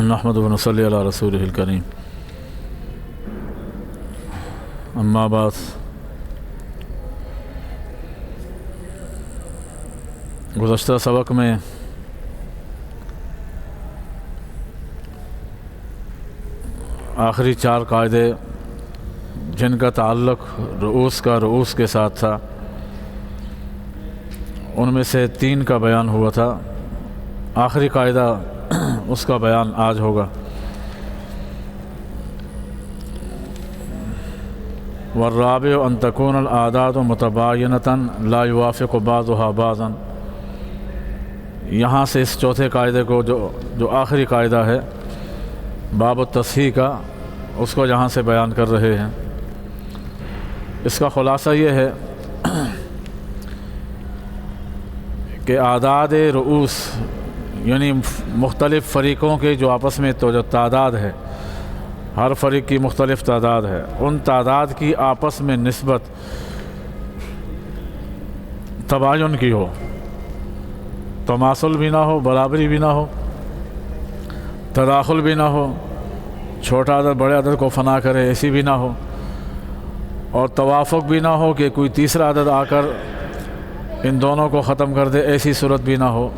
نحمد و نصلی علی رسولہ الکریم اما بعد گزشتہ سبق میں آخری 4 قاعدے جن کا تعلق رؤوس کے ساتھ تھا، ان میں سے 3 کا بیان ہوا تھا۔ آخری قاعدہ اس کا بیان آج ہوگا۔ والرابع ان تكون الاعداد متباینة لا يوافق بعضها بعضا۔ یہاں سے اس چوتھے قاعدے کو جو آخری قاعدہ ہے باب التصحیح کا، اس کو یہاں سے بیان کر رہے ہیں۔ اس کا خلاصہ یہ ہے کہ اعداد رؤوس یعنی مختلف فریقوں کے جو آپس میں جو تعداد ہے، ہر فریق کی مختلف تعداد ہے، ان تعداد کی آپس میں نسبت تباین کی ہو، تماثل بھی نہ ہو، برابری بھی نہ ہو، تداخل بھی نہ ہو، چھوٹا عدد بڑے عدد کو فنا کرے ایسی بھی نہ ہو، اور توافق بھی نہ ہو کہ کوئی تیسرا عدد آ کر ان دونوں کو ختم کر دے، ایسی صورت بھی نہ ہو،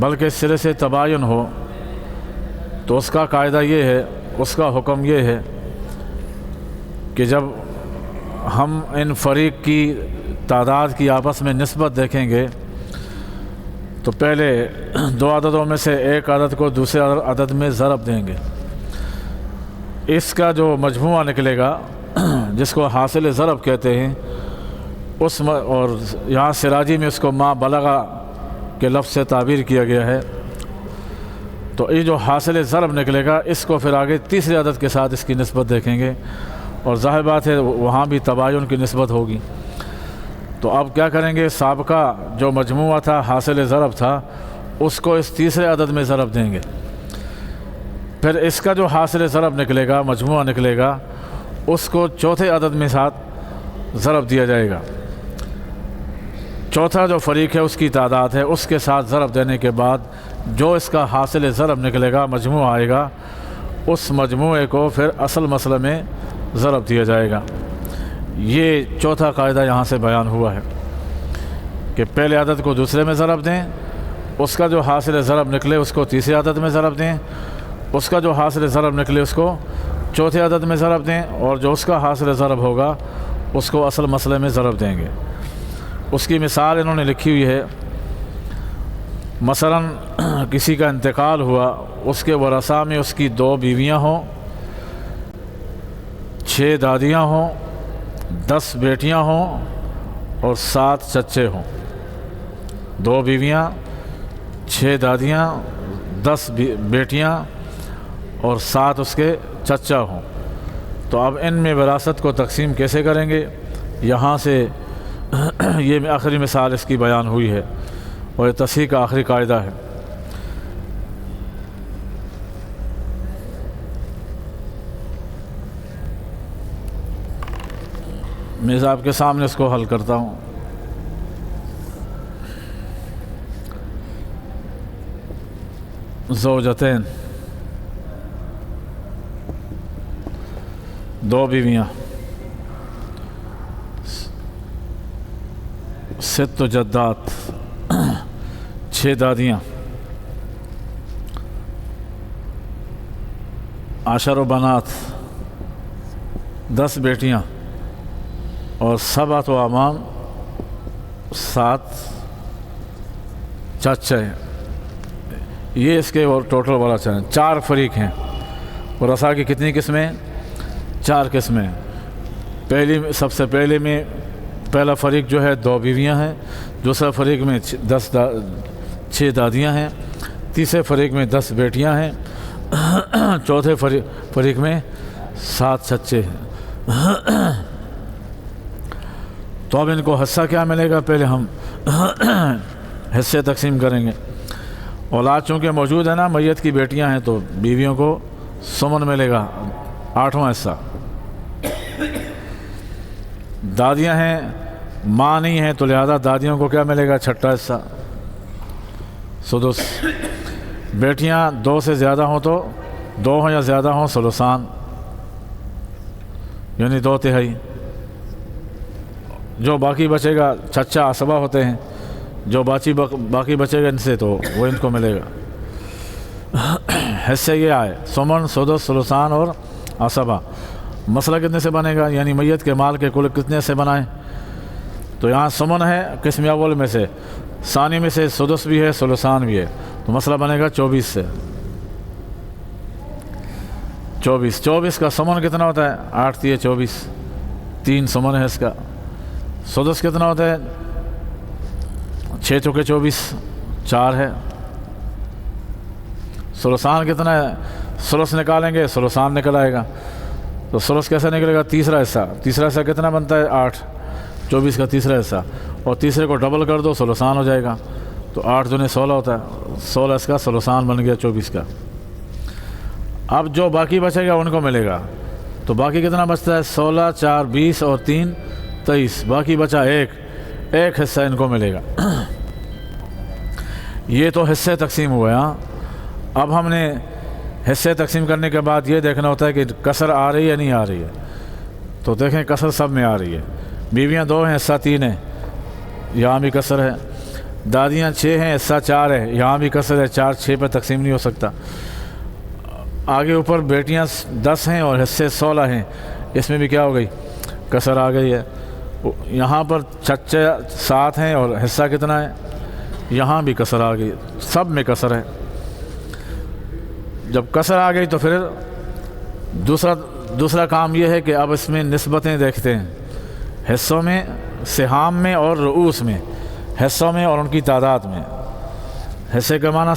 بلکہ سرے سے تباین ہو۔ تو اس کا قاعدہ یہ ہے، اس کا حکم یہ ہے کہ جب ہم ان فریق کی تعداد کی آپس میں نسبت دیکھیں گے تو پہلے 2 عددوں میں سے ایک عدد کو دوسرے عدد میں ضرب دیں گے۔ اس کا جو مجموعہ نکلے گا جس کو حاصل ضرب کہتے ہیں، اور یہاں سراجی میں اس کو ما بلغا کے لفظ سے تعبیر کیا گیا ہے۔ تو یہ جو حاصل ضرب نکلے گا، اس کو پھر آگے تیسرے عدد کے ساتھ اس کی نسبت دیکھیں گے، اور ظاہر بات ہے وہاں بھی تباین کی نسبت ہوگی۔ تو اب کیا کریں گے، سابقہ جو مجموعہ تھا حاصل ضرب تھا، اس کو اس تیسرے عدد میں ضرب دیں گے۔ پھر اس کا جو حاصل ضرب نکلے گا، مجموعہ نکلے گا، اس کو چوتھے عدد میں ساتھ ضرب دیا جائے گا۔ چوتھا جو فریق ہے اس کی تعداد ہے، اس کے ساتھ ضرب دینے کے بعد جو اس کا حاصل ضرب نکلے گا، مجموعہ آئے گا، اس مجموعے کو پھر اصل مسئلہ میں ضرب دیا جائے گا۔ یہ چوتھا قاعدہ یہاں سے بیان ہوا ہے کہ پہلے عدد کو دوسرے میں ضرب دیں، اس کا جو حاصل ضرب نکلے اس کو تیسرے عدد میں ضرب دیں، اس کا جو حاصل ضرب نکلے اس کو چوتھے عدد میں ضرب دیں، اور جو اس کا حاصل ضرب ہوگا اس کو اصل مسئلے میں ضرب دیں گے۔ اس کی مثال انہوں نے لکھی ہوئی ہے، مثلا کسی کا انتقال ہوا، اس کے ورثاء میں اس کی 2 بیویاں ہوں، 6 دادیاں ہوں، 10 بیٹیاں ہوں اور 7 چچے ہوں۔ 2 بیویاں، 6 دادیاں، 10 بیٹیاں اور 7 اس کے چچا ہوں۔ تو اب ان میں وراثت کو تقسیم کیسے کریں گے؟ یہاں سے یہ آخری مثال اس کی بیان ہوئی ہے، اور یہ تصحیح کا آخری قاعدہ ہے۔ میں آپ کے سامنے اس کو حل کرتا ہوں۔ زوجتین، 2 بیویاں، 6 جدات، 6 دادیاں، 10 بنات، 10 بیٹیاں اور 7 اعمام، 7 چچے ہیں۔ یہ اس کے ٹوٹل ورثہ ہیں۔ 4 فریق ہیں ورثہ کی۔ کتنی قسمیں؟ 4 قسمیں۔ سب سے پہلے میں پہلا فریق جو ہے 2 بیویاں ہیں، دوسرا فریق میں 6 دادیاں ہیں، تیسرے فریق میں 10 بیٹیاں ہیں، چوتھے فریق میں 7 چچے ہیں۔ تو اب ان کو حصہ کیا ملے گا؟ پہلے ہم حصے تقسیم کریں گے۔ اولاد چونکہ موجود ہے نا، میت کی بیٹیاں ہیں تو بیویوں کو ثمن ملے گا، 8واں حصہ۔ دادیاں ہیں، ماں نہیں ہے تو لہذا دادیوں کو کیا ملے گا؟ 6واں حصہ، سدس۔ بیٹیاں 2 سے زیادہ ہوں تو 2 ہوں یا زیادہ ہوں ثلثان، یعنی 2/3۔ جو باقی بچے گا چچا عصبہ ہوتے ہیں، جو باقی بچے گا ان سے تو وہ ان کو ملے گا۔ حصے یہ آئے سمن، سدس، ثلثان اور عصبہ۔ مسئلہ کتنے سے بنے گا، یعنی میت کے مال کے کل کتنے سے بنائیں؟ تو یہاں سمن ہے قسم اول میں سے، ثانی میں سے سدس بھی ہے، ثلثان بھی ہے، تو مسئلہ بنے گا 24 سے۔ 24 کا سمن کتنا ہوتا ہے؟ 8 × 24، 3 سمن ہے اس کا۔ سدس کتنا ہوتا ہے؟ 6 × 24، 4 ہے۔ ثلثان کتنا ہے؟ ثلث نکالیں گے ثلثان نکل آئے گا، تو ثلث کیسے نکلے گا؟ تیسرا حصہ کتنا بنتا ہے؟ 8، 24 کا تیسرا حصہ، اور تیسرے کو ڈبل کر دو ثلثان ہو جائے گا، تو 8 × 16 ہوتا ہے، 16 اس کا ثلثان بن گیا 24 کا۔ اب جو باقی بچے گا ان کو ملے گا، تو باقی کتنا بچتا ہے؟ 16، 4، 20 اور 3، 23، باقی بچا ایک حصہ ان کو ملے گا۔ یہ تو حصے تقسیم ہوئے۔ ہاں اب ہم نے حصے تقسیم کرنے کے بعد یہ دیکھنا ہوتا ہے کہ کسر آ رہی ہے نہیں آ رہی ہے، تو دیکھیں کسر سب میں آ رہی ہے۔ بیویاں 2 ہیں، حصہ 3 ہے، یہاں بھی کسر ہے۔ دادیاں 6 ہیں، حصہ 4 ہے، یہاں بھی کسر ہے، 4 6 پہ تقسیم نہیں ہو سکتا۔ آگے اوپر بیٹیاں 10 ہیں اور حصے 16 ہیں، اس میں بھی کیا ہو گئی؟ کسر آ گئی ہے۔ یہاں پر چچے 7 ہیں اور حصہ کتنا ہے؟ یہاں بھی کسر آ گئی، سب میں کسر ہے۔ جب کسر آ گئی تو پھر دوسرا کام یہ ہے کہ اب اس میں نسبتیں دیکھتے ہیں، حصوں میں، سہام میں اور رؤوس میں، حصوں میں اور ان کی تعداد میں۔ حصے کا معنی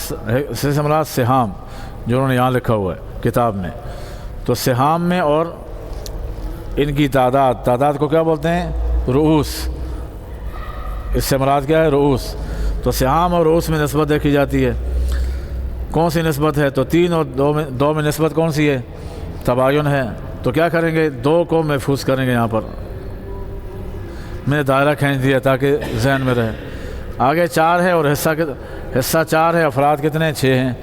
حصے سے مراد سہام، جو انہوں نے یہاں لکھا ہوا ہے کتاب میں، تو سہام میں اور ان کی تعداد کو کیا بولتے ہیں؟ رؤوس۔ اس سے مراد کیا ہے؟ رؤوس۔ تو سہام اور رؤوس میں نسبت دیکھی جاتی ہے۔ کون سی نسبت ہے؟ تو 3 اور 2 میں نسبت کون سی ہے؟ تباین ہے۔ تو کیا کریں گے؟ 2 کو محفوظ کریں گے۔ یہاں پر میں نے دائرہ کھینچ دیا تاکہ ذہن میں رہے۔ آگے 4 ہے اور حصہ 4 ہے، افراد کتنے ہیں؟ 6 ہیں،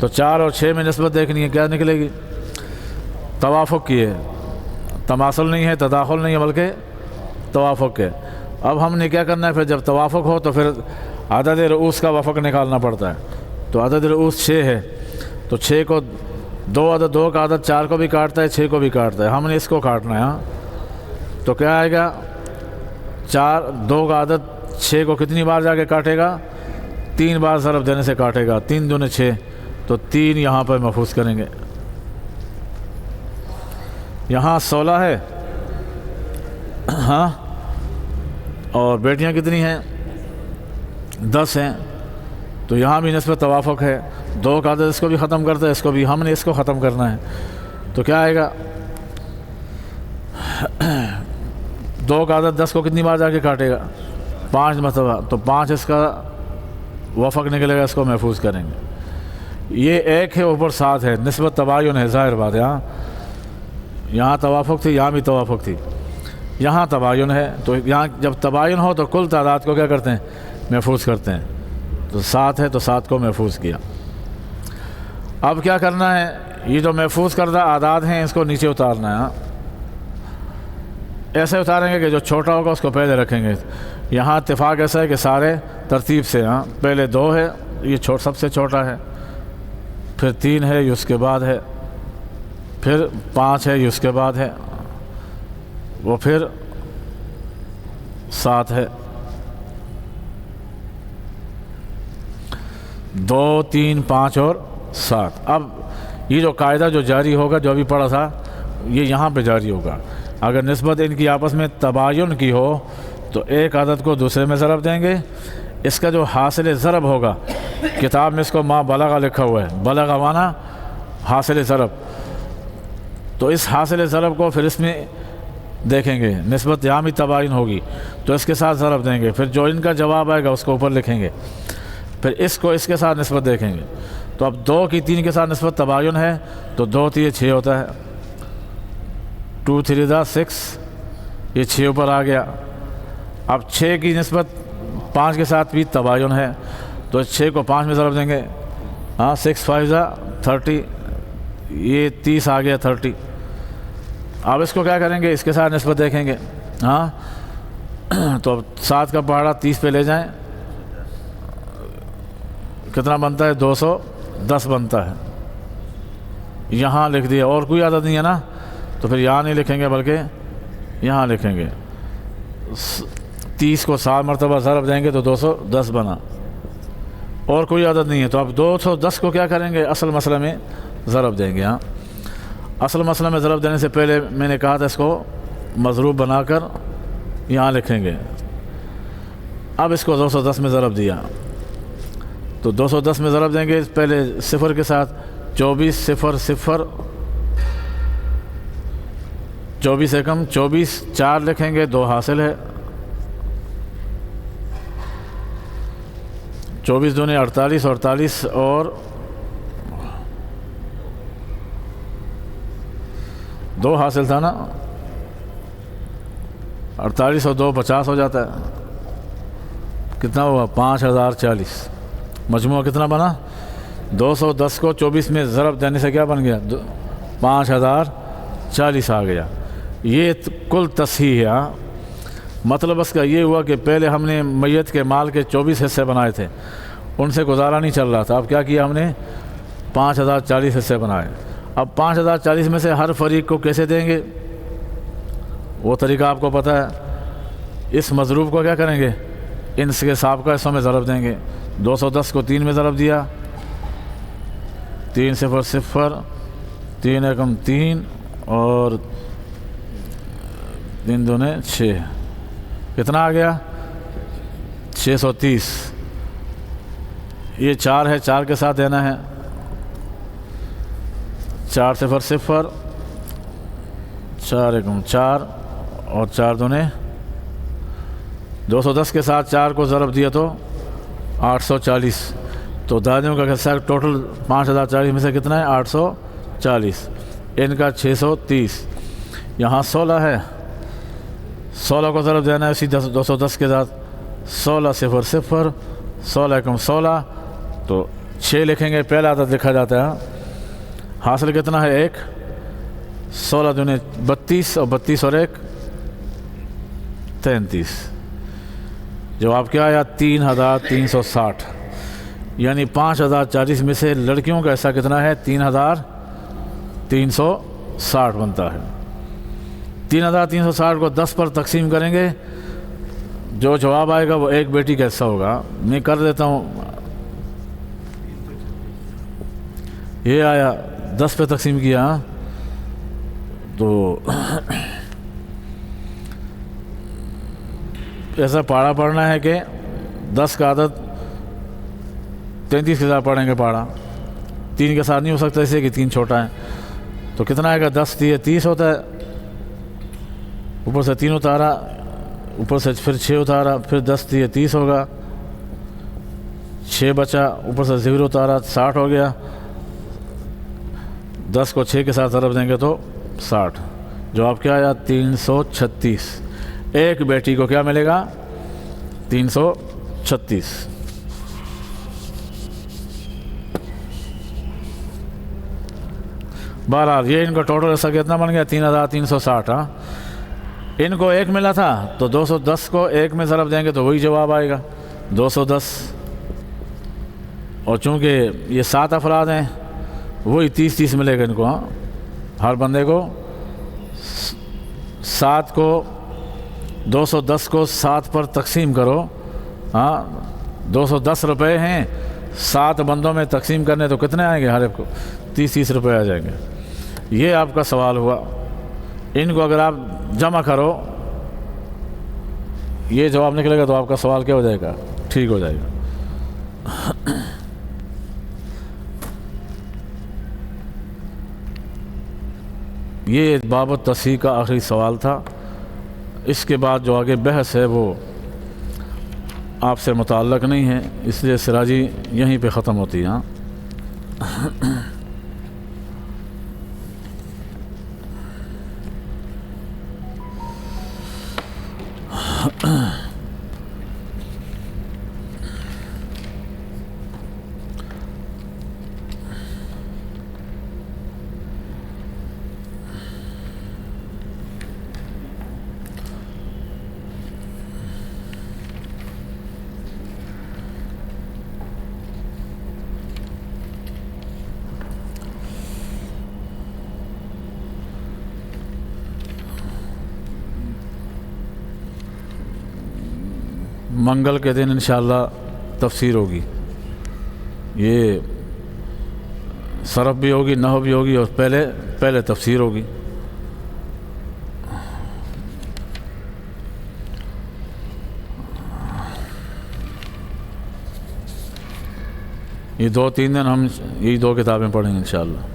تو 4 اور 6 میں نسبت دیکھنی ہے، کیا نکلے گی؟ توافق کی ہے، تماثل نہیں ہے، تداخل نہیں ہے، بلکہ توافق ہے۔ اب ہم نے کیا کرنا ہے؟ پھر جب توافق ہو تو پھر عدد رؤوس کا وفق نکالنا پڑتا ہے۔ تو عدد رؤوس 6 ہے، تو 6 کو 2 کا عدد 4 کو بھی کاٹتا ہے، 6 کو بھی کاٹتا ہے، ہم نے اس کو کاٹنا ہے۔ ہاں تو کیا آئے گا؟ 2 کا عدد 6 کو کتنی بار جا کے کاٹے گا؟ 3 بار ضرب دینے سے کاٹے گا، 3 × 6، تو 3 یہاں پر محفوظ کریں گے۔ یہاں 16 ہے، ہاں، اور بیٹیاں کتنی ہیں؟ 10 ہیں، تو یہاں بھی نسبت توافق ہے۔ 2 کا عدد اس کو بھی ختم کرتا ہے، اس کو بھی، ہم نے اس کو ختم کرنا ہے، تو کیا آئے گا؟ 2 کا عدد 10 کو کتنی بار جا کے کاٹے گا؟ 5 مرتبہ، تو 5 اس کا وفق نکلے گا، اس کو محفوظ کریں گے۔ یہ 1 ہے، اوپر 7 ہے، نسبت تباین ہے، ظاہر بات ہے۔ ہاں یہاں توافق تھی، یہاں بھی توافق تھی، یہاں تباین ہے، تو یہاں جب تباین ہو تو کل تعداد کو کیا کرتے ہیں؟ محفوظ کرتے ہیں۔ تو 7 ہے تو 7 کو محفوظ کیا۔ اب کیا کرنا ہے؟ یہ جو محفوظ کردہ اعداد ہیں اس کو نیچے اتارنا ہے۔ ایسے اتاریں گے کہ جو چھوٹا ہوگا اس کو پہلے رکھیں گے۔ یہاں اتفاق ایسا ہے کہ سارے ترتیب سے، ہاں پہلے 2 ہے، یہ سب سے چھوٹا ہے، پھر 3 ہے، یہ اس کے بعد ہے، پھر 5 ہے، یہ اس کے بعد ہے، وہ پھر 7 ہے۔ 2 3 5 اور 7۔ اب یہ جو قاعدہ جو جاری ہوگا، جو ابھی پڑھا تھا، یہ یہاں پہ جاری ہوگا۔ اگر نسبت ان کی آپس میں تباین کی ہو تو ایک عدد کو دوسرے میں ضرب دیں گے، اس کا جو حاصل ضرب ہوگا، کتاب میں اس کو ما بلغہ لکھا ہوا ہے، بلغہ معنی حاصل ضرب، تو اس حاصل ضرب کو پھر اس میں دیکھیں گے، نسبت یہاں بھی تباین ہوگی تو اس کے ساتھ ضرب دیں گے، پھر جو ان کا جواب آئے گا اس کو اوپر لکھیں گے، پھر اس کو اس کے ساتھ نسبت دیکھیں گے۔ تو اب 2 کی 3 کے ساتھ نسبت تباین ہے تو 2 3 6 ہوتا ہے، 2 3 6، یہ 6 اوپر آ گیا۔ اب 6 کی نسبت 5 کے ساتھ بھی تباین ہے، تو 6 کو 5 میں ضرب دیں گے، ہاں 6 5 30، یہ 30 آ گیا 30. اب اس کو کیا کریں گے؟ اس کے ساتھ نسبت دیکھیں گے. ہاں تو اب 7 کا پہاڑا 30 پہ لے جائیں، کتنا بنتا ہے؟ 210 بنتا ہے. یہاں لکھ دیا، اور کوئی عدد نہیں ہے نا، تو پھر یہاں نہیں لکھیں گے بلکہ یہاں لکھیں گے. 30 کو 7 مرتبہ ضرب دیں گے تو 210 بنا، اور کوئی عدد نہیں ہے. تو اب 210 کو کیا کریں گے؟ اصل مسئلہ میں ضرب دیں گے. ہاں اصل مسئلہ میں ضرب دینے سے پہلے میں نے کہا تھا اس کو مضروب بنا کر یہاں لکھیں گے. اب اس کو 210 میں ضرب دیا تو 210 میں ضرب دیں گے پہلے صفر کے ساتھ. 24 0 0، 24 ایکم 24، 4 لکھیں گے 2 حاصل ہے. 24 دونے 48، 48 اور 2 حاصل تھا نا، 48 اور 2 50 ہو جاتا ہے. کتنا ہوا؟ 5040. مجموعہ کتنا بنا؟ 210 کو 24 میں ضرب دینے سے کیا بن گیا؟ 5040 آ گیا. یہ کل تصحیح ہے. مطلب اس کا یہ ہوا کہ پہلے ہم نے میت کے مال کے 24 حصے بنائے تھے، ان سے گزارا نہیں چل رہا تھا. اب کیا کیا ہم نے؟ 5040 حصے بنائے. اب 5040 میں سے ہر فریق کو کیسے دیں گے؟ وہ طریقہ آپ کو پتہ ہے. اس مضروب کو کیا کریں گے؟ ان کے سابقہ حصوں میں ضرب دیں گے. 210 کو 3 میں ضرب دیا، 3 0 0، 3 ایکم 3 اور 3 دونے 6. کتنا آ گیا؟ 630. یہ 4 ہے، 4 کے ساتھ دینا ہے. 4 0 0، 4 ایکم 4 اور 4 دونے 210 کے ساتھ 4 کو ضرب دیا تو 840. تو دادیوں کا حصہ ٹوٹل 5040 میں سے کتنا ہے؟ 840. ان کا 630. یہاں 16 ہے، 16 کو ضرب دینا ہے اسی 210 کے ساتھ. 16 0 0، 16 ایکم 16، تو 6 لکھیں گے. پہلا عدد لکھا جاتا ہے. حاصل کتنا ہے؟ 1. 16 دونے 32 اور 32 اور 1 33. جواب کیا آیا؟ 3360. یعنی 5040 میں سے لڑکیوں کا حصہ کتنا ہے؟ 3360 بنتا ہے. 3360 کو 10 پر تقسیم کریں گے، جو جواب آئے گا وہ ایک بیٹی کا حصہ ہوگا. میں کر دیتا ہوں. یہ آیا 10 پہ تقسیم کیا تو ایسا پاڑا پڑھنا ہے کہ 10 کا عدد 33 کے ساتھ پڑھیں گے. پاڑا 3 کے ساتھ نہیں ہو سکتا اسے کہ 3 چھوٹا ہے. تو کتنا آئے گا؟ 10 30 ہوتا ہے. اوپر سے 3 اتارا، اوپر سے پھر 6 اتارا، پھر 10 30 ہوگا. 6 بچا، اوپر سے 0 اتارا، 60 ہو گیا. 10 کو 6 کے ساتھ ضرب دیں گے تو 60. جواب کیا آیا؟ 336. ایک بیٹی کو کیا ملے گا؟ 336. بہرحال یہ ان کا ٹوٹل حصہ کتنا بن گیا؟ 3360. ہاں ان کو 1 ملا تھا تو 210 کو 1 میں ضرب دیں گے تو وہی جواب آئے گا 210. اور چونکہ یہ 7 افراد ہیں وہی 30 ملے گا ان کو. ہاں ہر بندے کو 7 کو 210 کو 7 پر تقسیم کرو. ہاں 210 روپے ہیں، 7 بندوں میں تقسیم کرنے تو کتنے آئیں گے؟ ہر ایک کو 30 روپے آ جائیں گے. یہ آپ کا سوال ہوا. ان کو اگر آپ جمع کرو یہ جواب نکلے گا تو آپ کا سوال کیا ہو جائے گا؟ ٹھیک ہو جائے گا. یہ بابت تصحیح کا آخری سوال تھا. اس کے بعد جو آگے بحث ہے وہ آپ سے متعلق نہیں ہے، اس لیے سراجی یہیں پہ ختم ہوتی ہے. ہاں منگل کے دن انشاءاللہ تفسیر ہوگی. یہ صرف بھی ہوگی، نحو بھی ہوگی، اور پہلے تفسیر ہوگی. یہ 2-3 دن ہم یہی 2 کتابیں پڑھیں گے انشاءاللہ.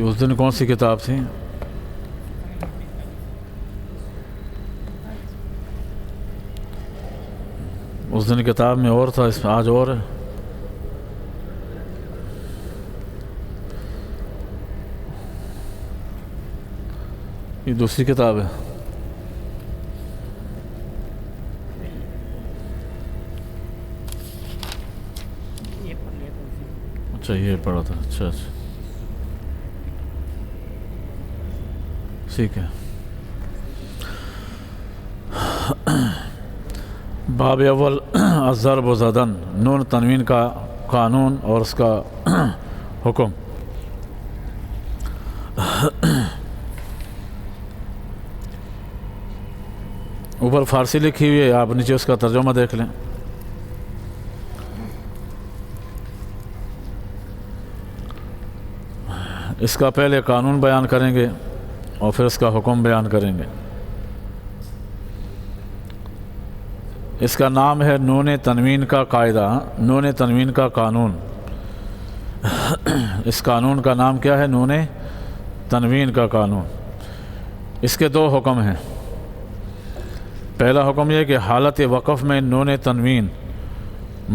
اس دن کون سی کتاب تھی؟ اس دن کتاب میں اور تھا، اس میں آج اور ہے. یہ دوسری کتاب ہے. اچھا یہ پڑھا تھا. اچھا ٹھیک ہے. باب اول الضرب زدن، نون تنوین کا قانون اور اس کا حکم. اوپر فارسی لکھی ہوئی ہے، آپ نیچے اس کا ترجمہ دیکھ لیں. اس کا پہلے قانون بیان کریں گے اور پھر اس کا حکم بیان کریں گے. اس کا نام ہے نون تنوین کا قاعدہ، نون تنوین کا قانون. اس قانون کا نام کیا ہے؟ نون تنوین کا قانون. اس کے 2 حکم ہیں. پہلا حکم یہ کہ حالت وقف میں نون تنوین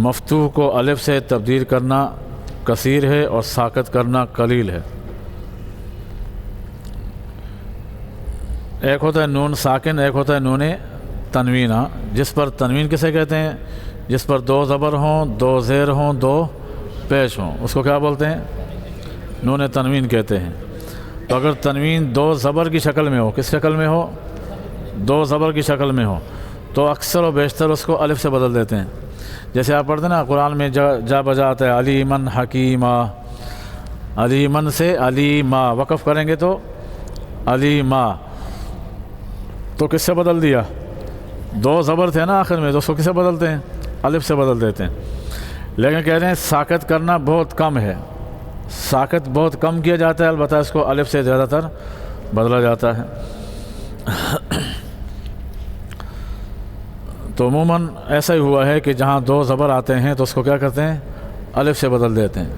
مفتوح کو الف سے تبدیل کرنا کثیر ہے اور ساکت کرنا قلیل ہے. ایک ہوتا ہے نون ساکن، ایک ہوتا ہے نون تنوین. جس پر تنوین کسے کہتے ہیں؟ جس پر 2 زبر ہوں، 2 زیر ہوں، 2 پیش ہوں، اس کو کیا بولتے ہیں؟ نون تنوین کہتے ہیں. تو اگر تنوین 2 زبر کی شکل میں ہو، کس شکل میں ہو؟ 2 زبر کی شکل میں ہو، تو اکثر و بیشتر اس کو الف سے بدل دیتے ہیں. جیسے آپ پڑھتے ہیں نا قرآن میں جا بجا آتا ہے علیمن حکیمہ، علیمن سے علیما، وقف کریں گے تو علیما. تو کس سے بدل دیا؟ 2 زبر تھے نا آخر میں، تو اس کو کس سے بدلتے ہیں؟ الف سے بدل دیتے ہیں. لیکن کہہ رہے ہیں ساکت کرنا بہت کم ہے، ساکت بہت کم کیا جاتا ہے، البتہ اس کو الف سے زیادہ تر بدلا جاتا ہے. تو عموماً ایسا ہی ہوا ہے کہ جہاں 2 زبر آتے ہیں تو اس کو کیا کرتے ہیں؟ الف سے بدل دیتے ہیں.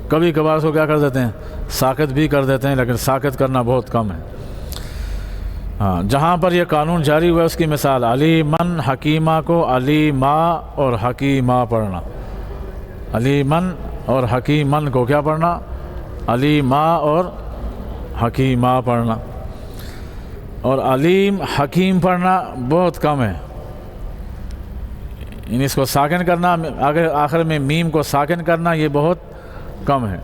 کبھی کبھار اس کو کیا کر دیتے ہیں؟ ساکت بھی کر دیتے ہیں، لیکن ساکت کرنا بہت کم ہے. ہاں، جہاں پر یہ قانون جاری ہوا ہے اس کی مثال علی من حکیمہ کو علی ما اور حکیمہ پڑھنا. علی من اور حکیمن کو کیا پڑھنا؟ علی ما اور حکیمہ پڑھنا. اور علیم حکیم پڑھنا بہت کم ہے، یعنی اس کو ساکن کرنا، آخر میں میم کو ساکن کرنا یہ بہت کم ہے۔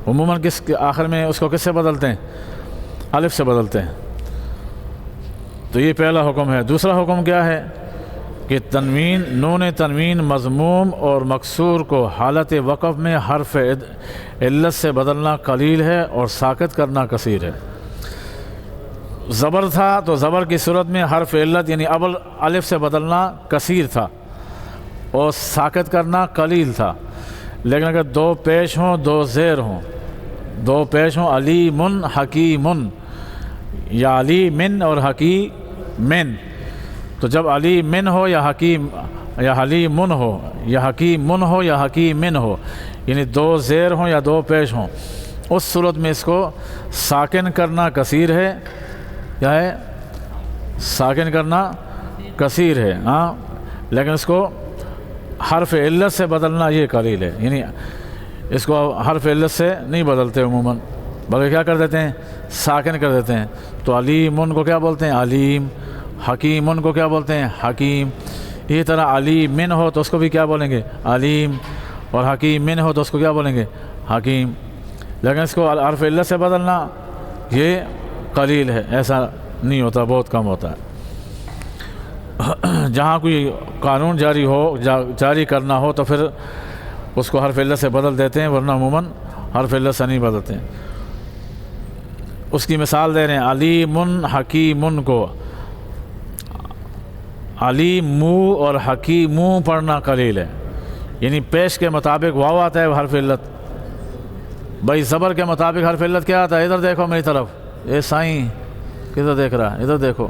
عموماً کس کے آخر میں اس کو کس سے بدلتے ہیں؟ الف سے بدلتے ہیں۔ تو یہ پہلا حکم ہے۔ دوسرا حکم کیا ہے کہ تنوین، نون تنوین مضموم اور مکسور کو حالت وقف میں حرف علت سے بدلنا قلیل ہے اور ساکت کرنا کثیر ہے۔ زبر تھا تو زبر کی صورت میں حرف علت یعنی اول الف سے بدلنا کثیر تھا اور ساکت کرنا قلیل تھا، لیکن اگر دو پیش ہوں، دو زیر ہوں، دو پیش ہوں، علیمن حکیمن یا علی من اور حکیمن، تو جب علی من ہو یا حکیم یا حلیمن ہو یا حکیمن ہو یا حکیمن ہو، یعنی دو زیر ہوں یا دو پیش ہوں، اس صورت میں اس کو ساکن کرنا کثیر ہے۔ کیا ہے؟ ساکن کرنا کثیر ہے، ہاں، لیکن اس کو حرف علت سے بدلنا یہ قلیل ہے، یعنی اس کو حرف علت سے نہیں بدلتے عموماً، بلکہ کیا کر دیتے ہیں؟ ساکن کر دیتے ہیں۔ تو علیمن کو کیا بولتے ہیں؟ علیم۔ حکیمن کو کیا بولتے ہیں؟ حکیم۔ اسی طرح علی من ہو تو اس کو بھی کیا بولیں گے؟ علیم، اور حکیم من ہو تو اس کو کیا بولیں گے؟ حکیم۔ لیکن اس کو حرف علت سے بدلنا یہ قلیل ہے، ایسا نہیں ہوتا، بہت کم ہوتا ہے۔ جہاں کوئی قانون جاری کرنا ہو تو پھر اس کو حرف علت سے بدل دیتے ہیں، ورنہ عموماً حرف علت سے نہیں بدلتے ہیں۔ اس کی مثال دے رہے ہیں، علیمن حکیمن کو علیمو اور حکیمو پڑھنا قلیل ہے، یعنی پیش کے مطابق واو آتا ہے حرف علت، بھائی زبر کے مطابق حرف علت کیا آتا ہے؟ ادھر دیکھو میری طرف، اے سائیں کدھر دیکھ رہا ہے؟ ادھر دیکھو،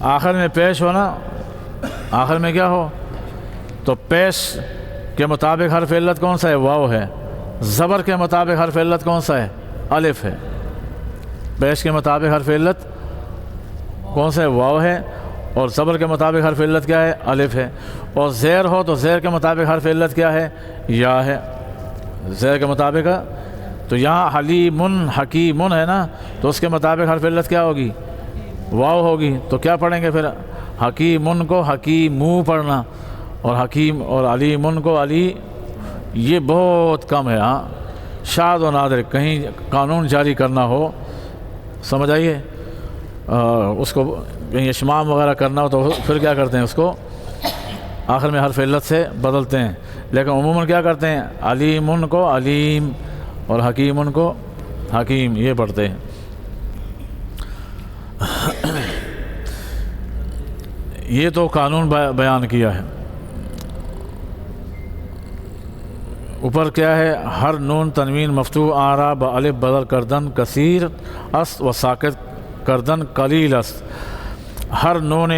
آخر میں پیش ہو نا، آخر میں کیا ہو؟ تو پیش کے مطابق حرف علت کون سا ہے؟ واو ہے۔ زبر کے مطابق حرف علت کون سا ہے؟ الف ہے۔ پیش کے مطابق حرف علت کون سا ہے؟ واو ہے، اور زبر کے مطابق حرف علت کیا ہے؟ الف ہے۔ اور زیر ہو تو زیر کے مطابق حرف علت کیا ہے؟ یا ہے، زیر کے مطابق۔ تو یہاں حلیمن حکیمن ہے نا، تو اس کے مطابق حرف علت کیا ہوگی؟ واو ہوگی۔ تو کیا پڑھیں گے پھر؟ حکیمن کو حکیمو پڑھنا، اور حکیم اور علیمن کو علی، یہ بہت کم ہے، ہاں، شاذ و نادر، کہیں قانون جاری کرنا ہو، سمجھ آئیے، اس کو کہیں اشمام وغیرہ کرنا ہو تو پھر کیا کرتے ہیں؟ اس کو آخر میں حرف علت سے بدلتے ہیں، لیکن عموماً کیا کرتے ہیں؟ علیمن کو علیم اور حکیمن کو حکیم، یہ پڑھتے ہیں۔ یہ تو قانون بیان کیا ہے۔ اوپر کیا ہے؟ ہر نون تنوین مفتوح آرا بالف بدل کردن کثیر است و ساکت کردن قلیل است۔ ہر نون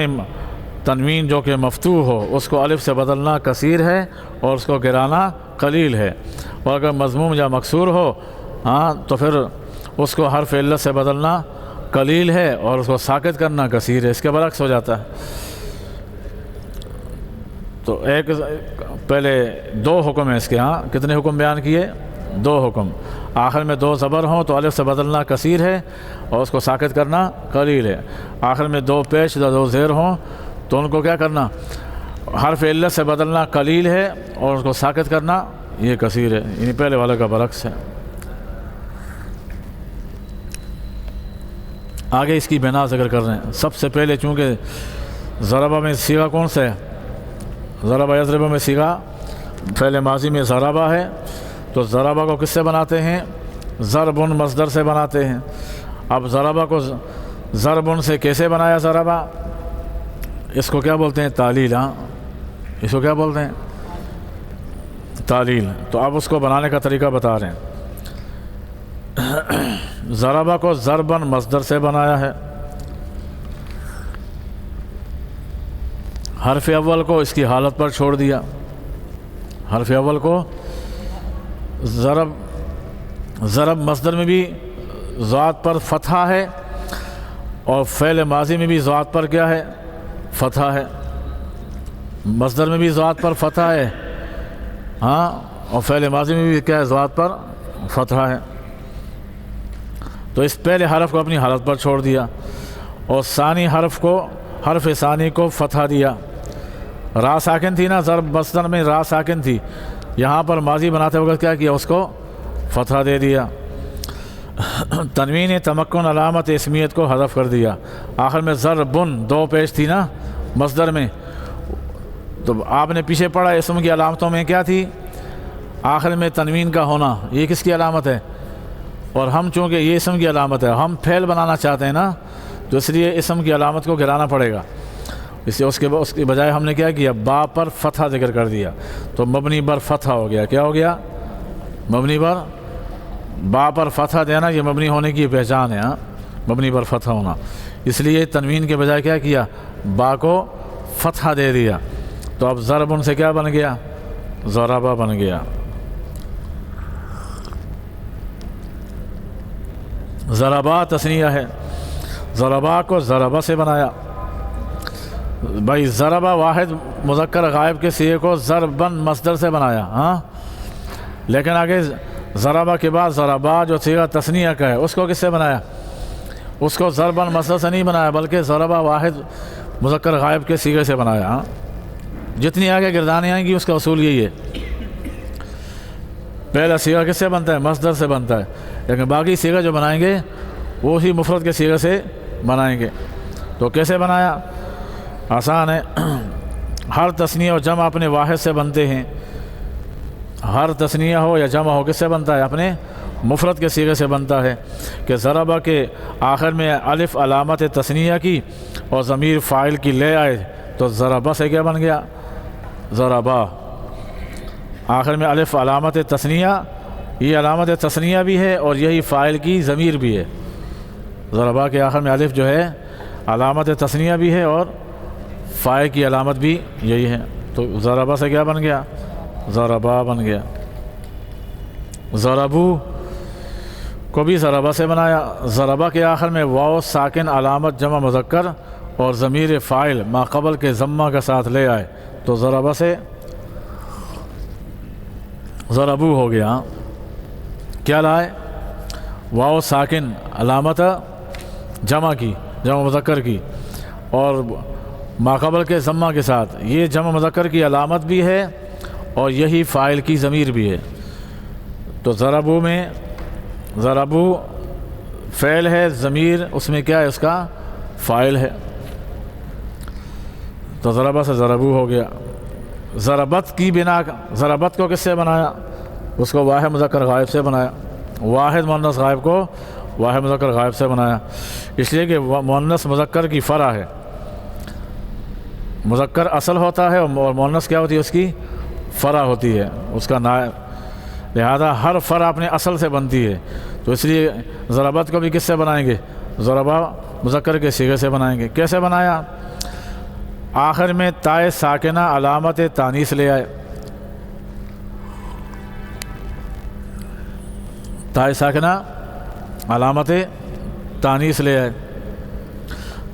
تنوین جو کہ مفتوح ہو اس کو الف سے بدلنا کثیر ہے اور اس کو گرانا قلیل ہے، اور اگر مضموم یا مکسور ہو ہاں تو پھر اس کو حرف علت سے بدلنا قلیل ہے اور اس کو ساکت کرنا کثیر ہے، اس کے برعکس ہو جاتا ہے۔ تو ایک پہلے دو حکم ہیں اس کے، ہاں کتنے حکم بیان کیے؟ دو حکم۔ آخر میں دو زبر ہوں تو الف سے بدلنا کثیر ہے اور اس کو ساکت کرنا قلیل ہے۔ آخر میں دو پیش یا دو زیر ہوں تو ان کو کیا کرنا؟ حرف علت سے بدلنا قلیل ہے اور اس کو ساکت کرنا یہ کثیر ہے، یعنی پہلے والے کا برعکس ہے۔ آگے اس کی بنا ذکر کر رہے ہیں۔ سب سے پہلے چونکہ ضربہ میں صیغہ کون سا ہے؟ ضربہ یضربہ میں صیغہ فعل ماضی میں ضربہ ہے، تو ضربہ کو کس سے بناتے ہیں؟ ضربن مصدر سے بناتے ہیں۔ اب ضربہ کو ضربن سے کیسے بنایا؟ ضربہ، اس کو کیا بولتے ہیں؟ تعلیل، ہاں اس کو کیا بولتے ہیں؟ تعلیل۔ تو اب اس کو بنانے کا طریقہ بتا رہے ہیں۔ ضربہ کو ضربن مصدر سے بنایا ہے، حرف اول کو اس کی حالت پر چھوڑ دیا، حرف اول کو ضرب مصدر میں بھی ذات پر فتحہ ہے اور فعل ماضی میں بھی ذات پر کیا ہے؟ فتحہ ہے۔ مصدر میں بھی ذات پر فتحہ ہے، ہاں، اور فعل ماضی میں بھی کیا ہے؟ ذات پر فتحہ ہے۔ تو اس پہلے حرف کو اپنی حالت پر چھوڑ دیا اور ثانی حرف ثانی کو فتحہ دیا. را ساکن تھی نا، ضرب مصدر میں را ساکن تھی، یہاں پر ماضی بناتے وقت کیا کیا، اس کو فتحہ دے دیا. تنوین تمکن علامت اسمیت کو حذف کر دیا. آخر میں ضربن دو پیش تھی نا مصدر میں، تو آپ نے پیچھے پڑھا اسم کی علامتوں میں کیا تھی، آخر میں تنوین کا ہونا، یہ کس کی علامت ہے؟ اور ہم چونکہ یہ اسم کی علامت ہے، ہم فعل بنانا چاہتے ہیں نا، تو اس لیے اسم کی علامت کو گرانا پڑے گا. اس لیے اس کے بجائے ہم نے کیا کیا، با پر فتحہ ذکر کر دیا، تو مبنی بر فتحہ ہو گیا. کیا ہو گیا؟ مبنی بر. با پر فتحہ دینا یہ مبنی ہونے کی پہچان ہے، مبنی پر فتحہ ہونا. اس لیے تنوین کے بجائے کیا کیا، با کو فتحہ دے دیا. تو اب ضرب ان سے کیا بن گیا، ضربہ بن گیا. ضربہ تثنیہ ہے، ضربہ کو ضربہ سے بنایا. بھائی ضربہ واحد مذکر غائب کے صیغے کو ضربن مصدر سے بنایا، ہاں، لیکن آگے ضربہ کے بعد ضربہ جو صیغہ تثنیہ کا ہے اس کو کس سے بنایا؟ اس کو ضربن مصدر سے نہیں بنایا، بلکہ ضربہ واحد مذکر غائب کے صیغے سے بنایا. ہاں، جتنی آگے گردانیں آئیں گی اس کا اصول یہی ہے، پہلا صیغہ کس سے بنتا ہے؟ مصدر سے بنتا ہے، لیکن باقی صیغہ جو بنائیں گے وہ ہی مفرد کے صیغے سے بنائیں گے. تو کیسے بنایا؟ آسان ہے. ہر تثنیہ و جمع اپنے واحد سے بنتے ہیں. ہر تثنیہ ہو یا جمع ہو کس سے بنتا ہے؟ اپنے مفرد کے صیغے سے بنتا ہے. کہ ضربہ کے آخر میں الف علامت تثنیہ کی اور ضمیر فاعل کی لے آئے تو ضربہ سے کیا بن گیا؟ ضربہ. آخر میں الف علامت تثنیہ، یہ علامت تثنیہ بھی ہے اور یہی فاعل کی ضمیر بھی ہے. ضربہ کے آخر میں الف جو ہے علامت تثنیہ بھی ہے اور فاعل کی علامت بھی یہی ہے. تو ضربہ سے کیا بن گیا؟ ضربہ بن گیا. ضربو کو بھی ضربہ سے بنایا. ضربہ کے آخر میں واو ساکن علامت جمع مذکر اور ضمیر فاعل ما قبل کے ضمہ کے ساتھ لے آئے تو ضربہ سے ضربو ہو گیا. کیا لائے؟ واو ساکن علامت جمع کی، جمع مذکر کی، اور ما قبل کے ضمہ کے ساتھ. یہ جمع مذکر کی علامت بھی ہے اور یہی فاعل کی ضمیر بھی ہے. تو ضربو میں ضربو فعل ہے، ضمیر اس میں کیا ہے؟ اس کا فاعل ہے. تو ضربہ سے ضربو ہو گیا. ضربت کی بنا، ضربت کو کس سے بنایا؟ اس کو واحد مذکر غائب سے بنایا. واحد مؤنث غائب کو واحد مذکر غائب سے بنایا، اس لیے کہ مؤنث مذکر کی فرع ہے. مذکر اصل ہوتا ہے اور مؤنث کیا ہوتی ہے؟ اس کی فرع ہوتی ہے، اس کا نائب. لہذا ہر فرع اپنے اصل سے بنتی ہے. تو اس لیے ضربت کو بھی کس سے بنائیں گے؟ ضربہ مذکر کے صیغے سے بنائیں گے. کیسے بنایا؟ آخر میں تائے ساکنہ علامت تانیث لے آئے. تائے ساکنہ علامت تانیث لے آئے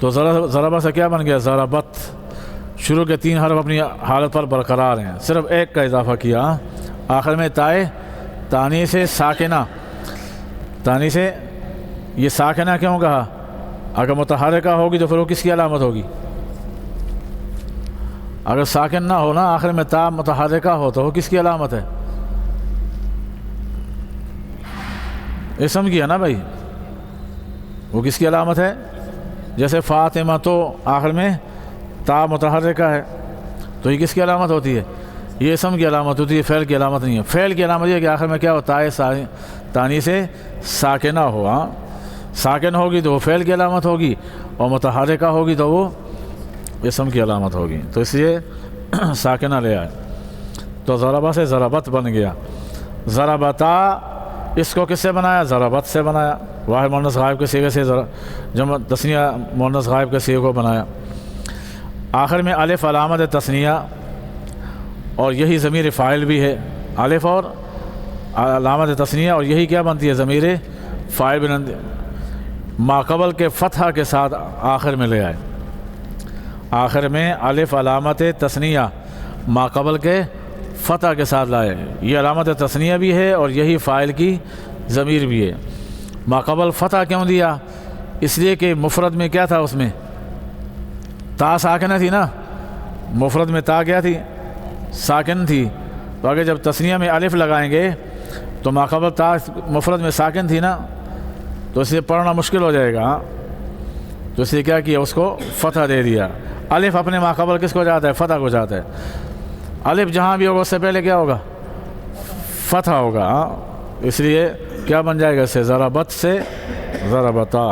تو ضربہ سے کیا بن گیا؟ ضربت. شروع کے 3 حرف اپنی حالت پر برقرار ہیں، صرف ایک کا اضافہ کیا. آخر میں تائے تانیث ساکنہ. تانیث یہ ساکنہ کیوں کہا؟ اگر متحرکہ ہوگی تو پھر وہ کس کی علامت ہوگی؟ اگر ساکن نہ ہو نا، آخر میں تا متحرکہ ہو تو وہ کس کی علامت ہے؟ اسم کی ہے نا بھائی. وہ کس کی علامت ہے؟ جیسے فاطمہ تو آخر میں تا متحرکہ ہے تو یہ کس کی علامت ہوتی ہے؟ یہ اسم کی علامت ہوتی ہے، فعل کی علامت نہیں ہے. فعل کی علامت یہ ہے کہ آخر میں کیا ہوتا ہے؟ تانیث ساکنہ ہو. ہاں، ساکن ہوگی تو وہ فعل کی علامت ہوگی اور متحرکہ ہوگی تو وہ اسم کی علامت ہوگی. تو اس لیے ساکنہ لے آئے. تو ضربہ سے ضربت بن گیا. ضربتا اس کو کس سے بنایا؟ ضربت سے بنایا. واحد مؤنث غائب کے صیغے سے جمع تثنیہ مؤنث غائب کے صیغے کو بنایا. آخر میں الف علامت تثنیہ اور یہی ضمیر فاعل بھی ہے. الف اور علامت تثنیہ اور یہی کیا بنتی ہے؟ ضمیر فاعل بنتی. ما قبل کے فتحہ کے ساتھ آخر میں لے آئے. آخر میں الف علامت تثنیہ ما قبل کے فتح کے ساتھ لائے. یہ علامت تثنیہ بھی ہے اور یہی فاعل کی ضمیر بھی ہے. ماقبل فتح کیوں دیا؟ اس لیے کہ مفرد میں کیا تھا، اس میں تا ساکنہ تھی نا، مفرد میں تا کیا تھی، ساکن تھی، تو آگے جب تثنیہ میں الف لگائیں گے تو ماقبل تا مفرد میں ساکن تھی نا، تو اس لیے پڑھنا مشکل ہو جائے گا، تو اس لیے کیا کیا، اس کو فتح دے دیا۔ الف اپنے ماقبل کس کو جاتا ہے، فتح کو جاتا ہے، الف جہاں بھی ہوگا اس سے پہلے کیا ہوگا، فتح ہوگا، اس لیے کیا بن جائے گا، اس سے ضربت سے ضربتا۔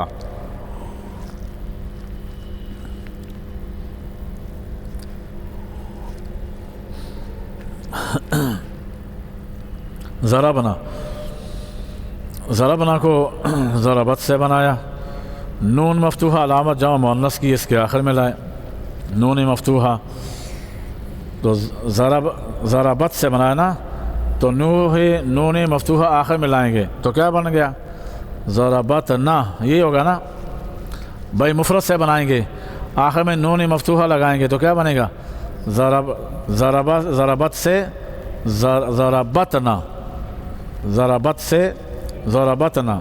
ضربنا، ضربنا کو ضربت سے بنایا، نون مفتوحہ علامت جمع مؤنث کی اس کے آخر میں لائے، نون مفتوحہ، تو ضربت سے بنایا نا، تو نون مفتوحہ آخر میں لائیں گے تو کیا بن گیا، ضربتنا، یہ ہوگا نا بھائی، مفرد سے بنائیں گے آخر میں نون مفتوحہ لگائیں گے تو کیا بنے گا، ضربت سے ضربتنا، ضربت سے ضربتنا،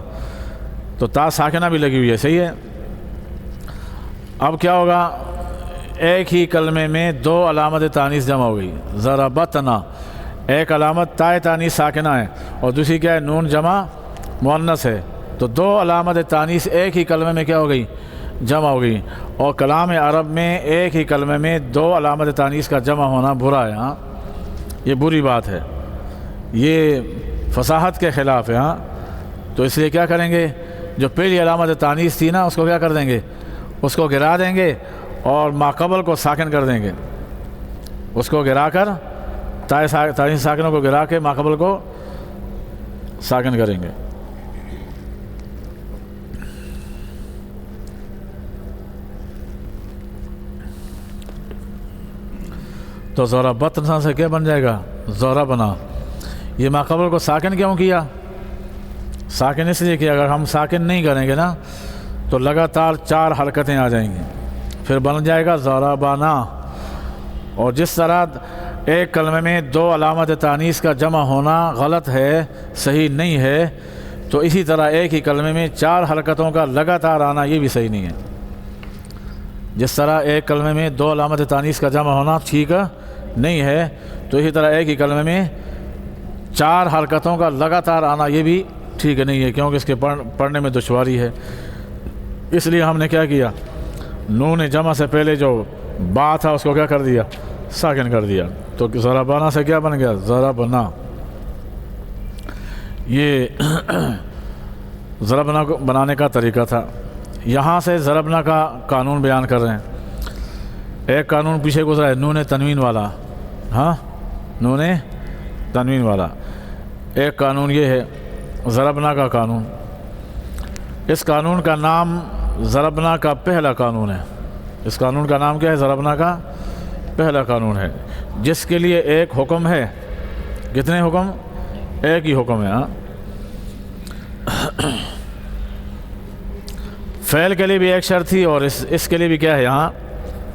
تو تا ساکنہ بھی لگی ہوئی ہے، صحیح ہے۔ اب کیا ہوگا، ایک ہی کلمے میں دو علامت تانیث جمع ہو گئی، ضربتنا، ایک علامت تا تانیث ساکنہ ہے اور دوسری کیا ہے، نون جمع مؤنث ہے، تو دو علامت تانیث ایک ہی کلمے میں کیا ہو گئی، جمع ہو گئی، اور کلام عرب میں ایک ہی کلمے میں دو علامت تانیث کا جمع ہونا برا ہے، ہاں یہ بری بات ہے، یہ فصاحت کے خلاف ہے، ہاں تو اس لیے کیا کریں گے، جو پہلی علامت تانیث تھی نا اس کو کیا کر دیں گے، اس کو گرا دیں گے اور ماقبل کو ساکن کر دیں گے، اس کو گرا کر تانیث ساکنوں کو گرا کے ماقبل کو ساکن کریں گے۔ تو ضربتنا سے کیا بن جائے گا، ضربنا، یہ ماقبل کو ساکن کیوں کیا، ساکن اس لیے کہ اگر ہم ساکن نہیں کریں گے نا تو لگاتار 4 حرکتیں آ جائیں گی، پھر بن جائے گا ضربنا، اور جس طرح ایک کلمے میں دو علامت تانیث کا جمع ہونا غلط ہے، صحیح نہیں ہے، تو اسی طرح ایک ہی کلمے میں 4 حرکتوں کا لگاتار آنا یہ بھی صحیح نہیں ہے۔ جس طرح ایک کلمے میں دو علامت تانیث کا جمع ہونا ٹھیک نہیں ہے، تو اسی طرح ایک ہی کلمے میں 4 حرکتوں کا لگاتار آنا یہ بھی ٹھیک نہیں ہے، کیونکہ اس کے پڑھنے میں دشواری ہے۔ اس لیے ہم نے کیا کیا، نون جمع سے پہلے جو با تھا اس کو کیا کر دیا، ساکن کر دیا، تو ضربنا سے کیا بن گیا، ضربنا۔ یہ ضربنا کو بنانے کا طریقہ تھا۔ یہاں سے ضربنا کا قانون بیان کر رہے ہیں۔ ایک قانون پیچھے گزرا ہے، نون تنوین والا، ہاں نون تنوین والا، ایک قانون یہ ہے ضربنا کا قانون۔ اس قانون کا نام ضربنا کا پہلا قانون ہے۔ اس قانون کا نام کیا ہے، ضربنا کا پہلا قانون ہے، جس کے لیے ایک حکم ہے۔ کتنے حکم، ایک ہی حکم ہے، ہاں فعل کے لیے بھی ایک شرط تھی اور اس کے لیے بھی کیا ہے، یہاں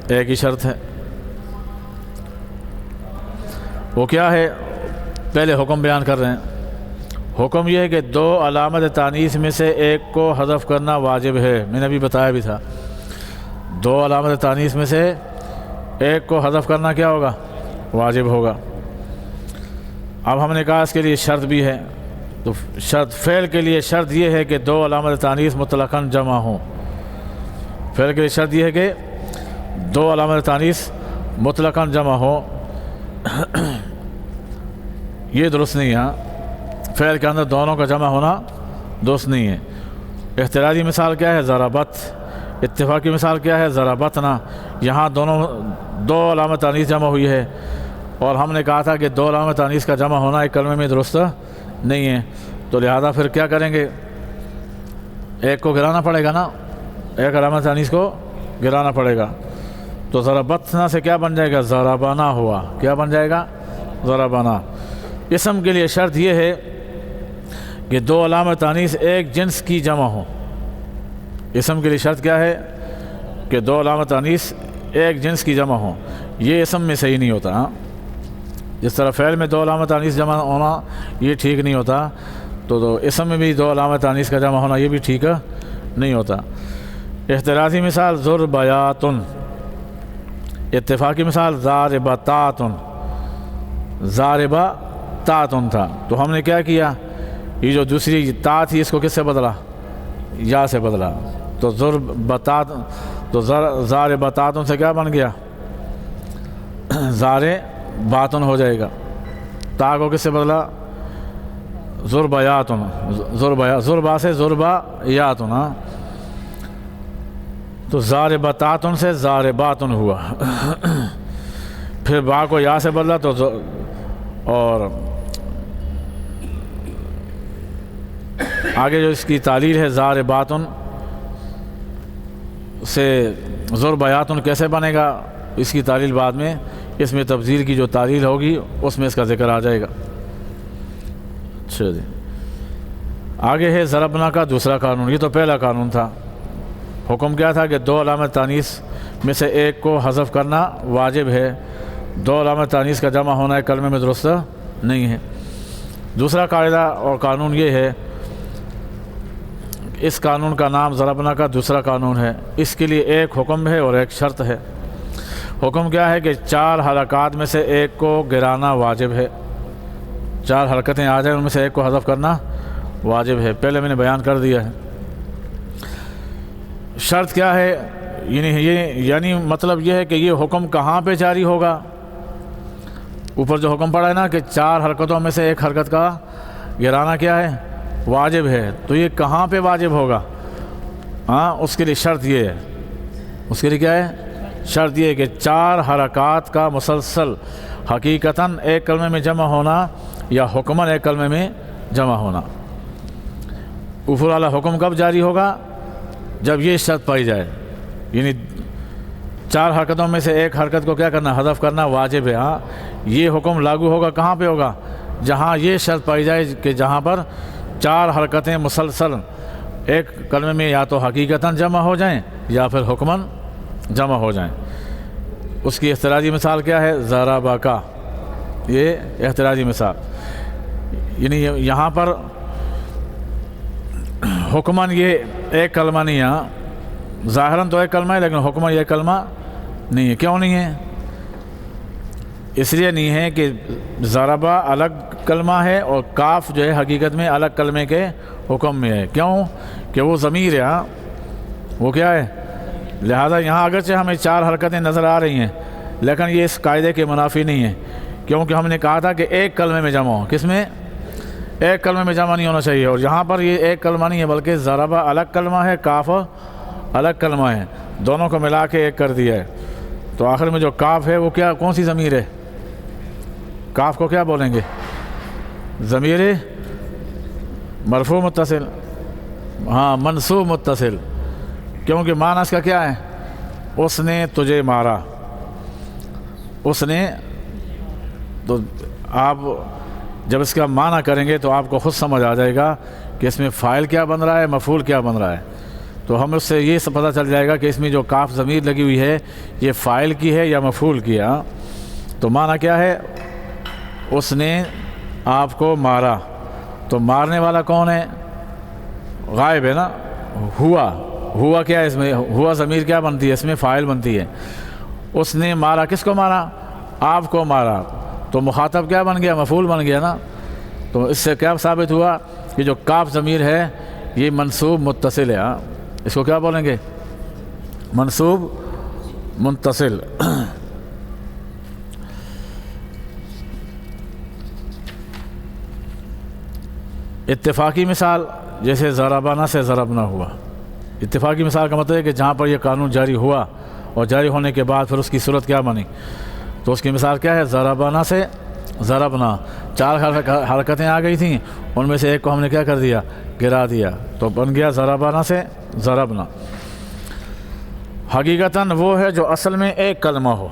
ایک ہی شرط ہے۔ وہ کیا ہے، پہلے حکم بیان کر رہے ہیں۔ حکم یہ ہے کہ دو علامت تانیث میں سے ایک کو حذف کرنا واجب ہے۔ میں نے ابھی بتایا بھی تھا، دو علامت تانیث میں سے ایک کو حذف کرنا کیا ہوگا، واجب ہوگا۔ اب ہم نے کہا اس کے لیے شرط بھی ہے، تو شرط فعل کے لیے شرط یہ ہے کہ دو علامت تانیث مطلقاً جمع ہوں۔ فعل کے لیے شرط یہ ہے کہ دو علامت تانیث مطلقاً جمع ہوں۔ یہ درست نہیں ہے، فعل کے اندر دونوں کا جمع ہونا درست نہیں ہے۔ احتراجی مثال کیا ہے، ضربت۔ اتفاقی مثال کیا ہے، ضربتنا۔ یہاں دو علامت تانیث جمع ہوئی ہے، اور ہم نے کہا تھا کہ دو علامت تانیث کا جمع ہونا ایک کلمے میں درست نہیں ہے، تو لہذا پھر کیا کریں گے، ایک کو گرانا پڑے گا نا، ایک علامت تانیث کو گرانا پڑے گا۔ تو ضربتنا سے کیا بن جائے گا، ضربنا ہوا۔ کیا بن جائے گا، ضربنا۔ اسم کے لیے شرط یہ ہے کہ دو علامت تانیث ایک جنس کی جمع ہو۔ اسم کے لیے شرط کیا ہے کہ دو علامت تانیث ایک جنس کی جمع ہو۔ یہ اسم میں صحیح نہیں ہوتا، ہاں جس طرح فعل میں دو علامت تانیث جمع ہونا یہ ٹھیک نہیں ہوتا، تو اسم میں بھی دو علامت تانیث کا جمع ہونا یہ بھی ٹھیک نہیں ہوتا۔ احترازی مثال ضربیاتن، اتفاقی مثال ضاربتاتن، ضاربتاتن تھا، تو ہم نے کیا کیا، یہ جو دوسری تا تھی اس کو کس سے بدلا، یا سے بدلا، تو ضربتات، تو ضاربتاتن سے کیا بن گیا، ضارباتن ہو جائے گا۔ تا کو کس سے بدلا، ضربیاتن، ضربا سے ضربیاتن، تو ضاربتاتن سے ضارباتن ہوا۔ پھر با کو یا سے بدلا تو اور آگے جو اس کی تعلیل ہے ضارباتن سے ضربیاتن کیسے بنے گا، اس کی تعلیل بعد میں، اس میں تفضیل کی جو تعلیل ہوگی اس میں اس کا ذکر آ جائے گا۔ اچھا جی، آگے ہے ضربنا کا دوسرا قانون۔ یہ تو پہلا قانون تھا، حکم کیا تھا کہ دو علامت تانیث میں سے ایک کو حذف کرنا واجب ہے، دو علامت تانیث کا جمع ہونا ایک کلمے میں درست نہیں ہے۔ دوسرا قاعدہ اور قانون یہ ہے، اس قانون کا نام ضربنا کا دوسرا قانون ہے، اس کے لیے ایک حکم ہے اور ایک شرط ہے۔ حکم کیا ہے کہ 4 حرکات میں سے ایک کو گرانا واجب ہے، 4 حرکتیں آ جائیں ان میں سے ایک کو حذف کرنا واجب ہے، پہلے میں نے بیان کر دیا ہے۔ شرط کیا ہے، یعنی مطلب یہ ہے کہ یہ حکم کہاں پہ جاری ہوگا، اوپر جو حکم پڑا ہے نا کہ 4 حرکتوں میں سے ایک حرکت کا گرانا کیا ہے، واجب ہے، تو یہ کہاں پہ واجب ہوگا، اس کے لیے شرط یہ ہے، اس کے لیے کیا ہے، شرط یہ ہے کہ 4 حرکات کا مسلسل حقیقتاً ایک کلمے میں جمع ہونا یا حکماً ایک کلمے میں جمع ہونا۔ اوپر والا حکم کب جاری ہوگا، جب یہ شرط پائی جائے، یعنی 4 حرکتوں میں سے ایک حرکت کو کیا کرنا، حذف کرنا واجب ہے۔ یہ حکم لاگو ہوگا کہاں پہ ہوگا، جہاں یہ شرط پائی جائے کہ جہاں پر 4 حرکتیں مسلسل ایک کلمے میں یا تو حقیقتاً جمع ہو جائیں یا پھر حکماً جمع ہو جائیں۔ اس کی احتراجی مثال کیا ہے، ضربا کا، یہ احتراجی مثال، یعنی یہاں پر حکماً یہ ایک کلمہ نہیں ہے، ظاہراً تو ایک کلمہ ہے لیکن حکماً یہ کلمہ نہیں ہے۔ کیوں نہیں ہے، اس لیے نہیں ہے کہ ضربہ الگ کلمہ ہے اور کاف جو ہے حقیقت میں الگ کلمے کے حکم میں ہے۔ کیوں کہ وہ ضمیر ہے، وہ کیا ہے، لہذا یہاں اگرچہ ہمیں 4 حرکتیں نظر آ رہی ہیں لیکن یہ اس قاعدے کے منافی نہیں ہے، کیونکہ ہم نے کہا تھا کہ ایک کلمے میں جمع ہو، کس میں، ایک کلمے میں جمع نہیں ہونا چاہیے، اور یہاں پر یہ ایک کلمہ نہیں ہے بلکہ ضربہ الگ کلمہ ہے، کاف الگ کلمہ ہے، دونوں کو ملا کے ایک کر دیا ہے۔ تو آخر میں جو کاف ہے وہ کیا، کون سی ضمیر ہے، کاف کو کیا بولیں گے، ضمیر مرفوع متصل، منصوب متصل، کیونکہ معنی اس کا کیا ہے، اس نے تجھے مارا، اس نے، تو آپ جب اس کا معنی کریں گے تو آپ کو خود سمجھ آ جائے گا کہ اس میں فاعل کیا بن رہا ہے، مفعول کیا بن رہا ہے، تو ہم اس سے یہ پتہ چل جائے گا کہ اس میں جو کاف ضمیر لگی ہوئی ہے یہ فاعل کی ہے یا مفعول کی ہے۔ تو معنی کیا ہے، اس نے آپ کو مارا، تو مارنے والا کون ہے، غائب ہے نا، ہوا کیا ہے، اس میں ہوا ضمیر کیا بنتی ہے، اس میں فاعل بنتی ہے۔ اس نے مارا، کس کو مارا، آپ کو مارا، تو مخاطب کیا بن گیا، مفعول بن گیا نا۔ تو اس سے کیا ثابت ہوا کہ جو کاف ضمیر ہے یہ منصوب متصل ہے، اس کو کیا بولیں گے، منصوب متصل۔ اتفاقی مثال جیسے ضربنا سے ضربنا ہوا، اتفاقی مثال کا مطلب ہے کہ جہاں پر یہ قانون جاری ہوا اور جاری ہونے کے بعد پھر اس کی صورت کیا بنی، تو اس کی مثال کیا ہے، ضربنا سے ضربنا، 4 حرکتیں آ گئی تھیں، ان میں سے ایک کو ہم نے کیا کر دیا، گرا دیا، تو بن گیا ضربنا سے ضربنا۔ حقیقتاً وہ ہے جو اصل میں ایک کلمہ ہو،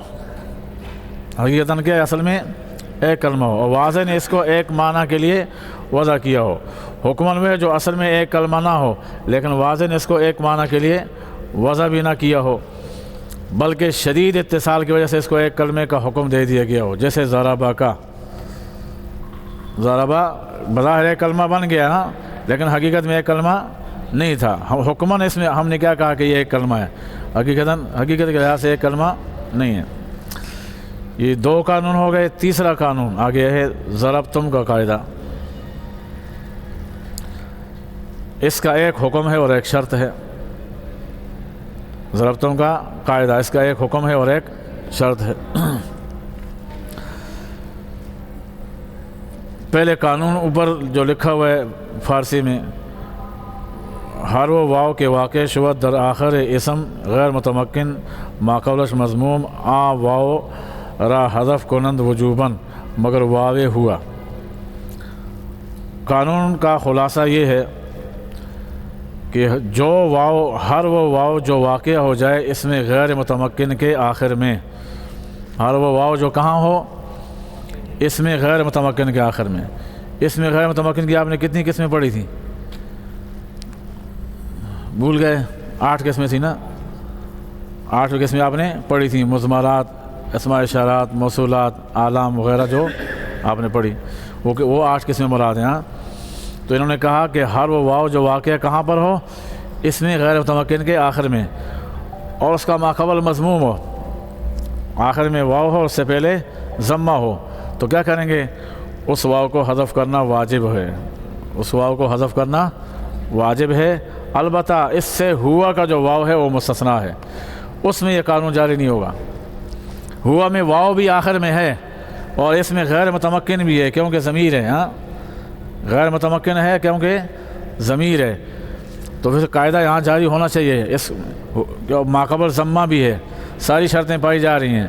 حقیقتاً کیا ہے، اصل میں ایک کلمہ ہو، اور واضح نے اس کو ایک معنی کے لیے وضع کیا ہو۔ حکماً وہ ہے جو اصل میں ایک کلمہ نہ ہو لیکن واضح نے اس کو ایک معنی کے لیے وضع بھی نہ کیا ہو، بلکہ شدید اتصال کی وجہ سے اس کو ایک کلمے کا حکم دے دیا گیا ہو، جیسے ضربا کا، ضربہ بظاہر ایک کلمہ بن گیا نا، لیکن حقیقت میں ایک کلمہ نہیں تھا. حکماً اس میں ہم نے کیا کہا کہ یہ ایک کلمہ ہے، حقیقت کے لحاظ سے ایک کلمہ نہیں ہے. یہ 2 قانون ہو گئے. تیسرا قانون آگے ہے ضربتم کا قاعدہ. اس کا ایک حکم ہے اور ایک شرط ہے. ضربتم کا قاعدہ، اس کا ایک حکم ہے اور ایک شرط ہے. پہلے قانون اوپر جو لکھا ہوا ہے فارسی میں، ہر وہ واو کے واقع شود در آخر اسم غیر متمکن ما قبلش مضموم آ واو را حذف کنند وجوباً مگر واو ہوا. قانون کا خلاصہ یہ ہے کہ جو واو، ہر وہ واو جو واقع ہو جائے اس میں غیر متمکن کے آخر میں، ہر وہ واو جو کہاں ہو، اس میں غیر متمکن کے آخر میں. اس میں غیر متمکن کی آپ نے کتنی قسمیں پڑھی تھیں؟ بھول گئے؟ 8 قسمیں تھیں نا. 8 قسمیں آپ نے پڑھی تھیں، مضمرات، اسماء اشارات، موصولات، اعلام وغیرہ جو آپ نے پڑھی، وہ 8 قسمیں مراد ہیں. تو انہوں نے کہا کہ ہر وہ واو جو واقع کہاں پر ہو، اس میں غیر متمکن کے آخر میں، اور اس کا ماقبل مضموم ہو، آخر میں واو ہو، اس سے پہلے ضمہ ہو، تو کیا کریں گے؟ اس واو کو حذف کرنا واجب ہے. اس واو کو حذف کرنا واجب ہے. البتہ اس سے ہوا کا جو واو ہے وہ مستثنا ہے، اس میں یہ قانون جاری نہیں ہوگا. ہوا میں واو بھی آخر میں ہے اور اس میں غیر متمکن بھی ہے کیونکہ ضمیر ہے. غیر متمکن ہے کیونکہ ضمیر ہے، تو پھر قاعدہ یہاں جاری ہونا چاہیے. اس ماقبل ضمہ بھی ہے، ساری شرطیں پائی جا رہی ہیں.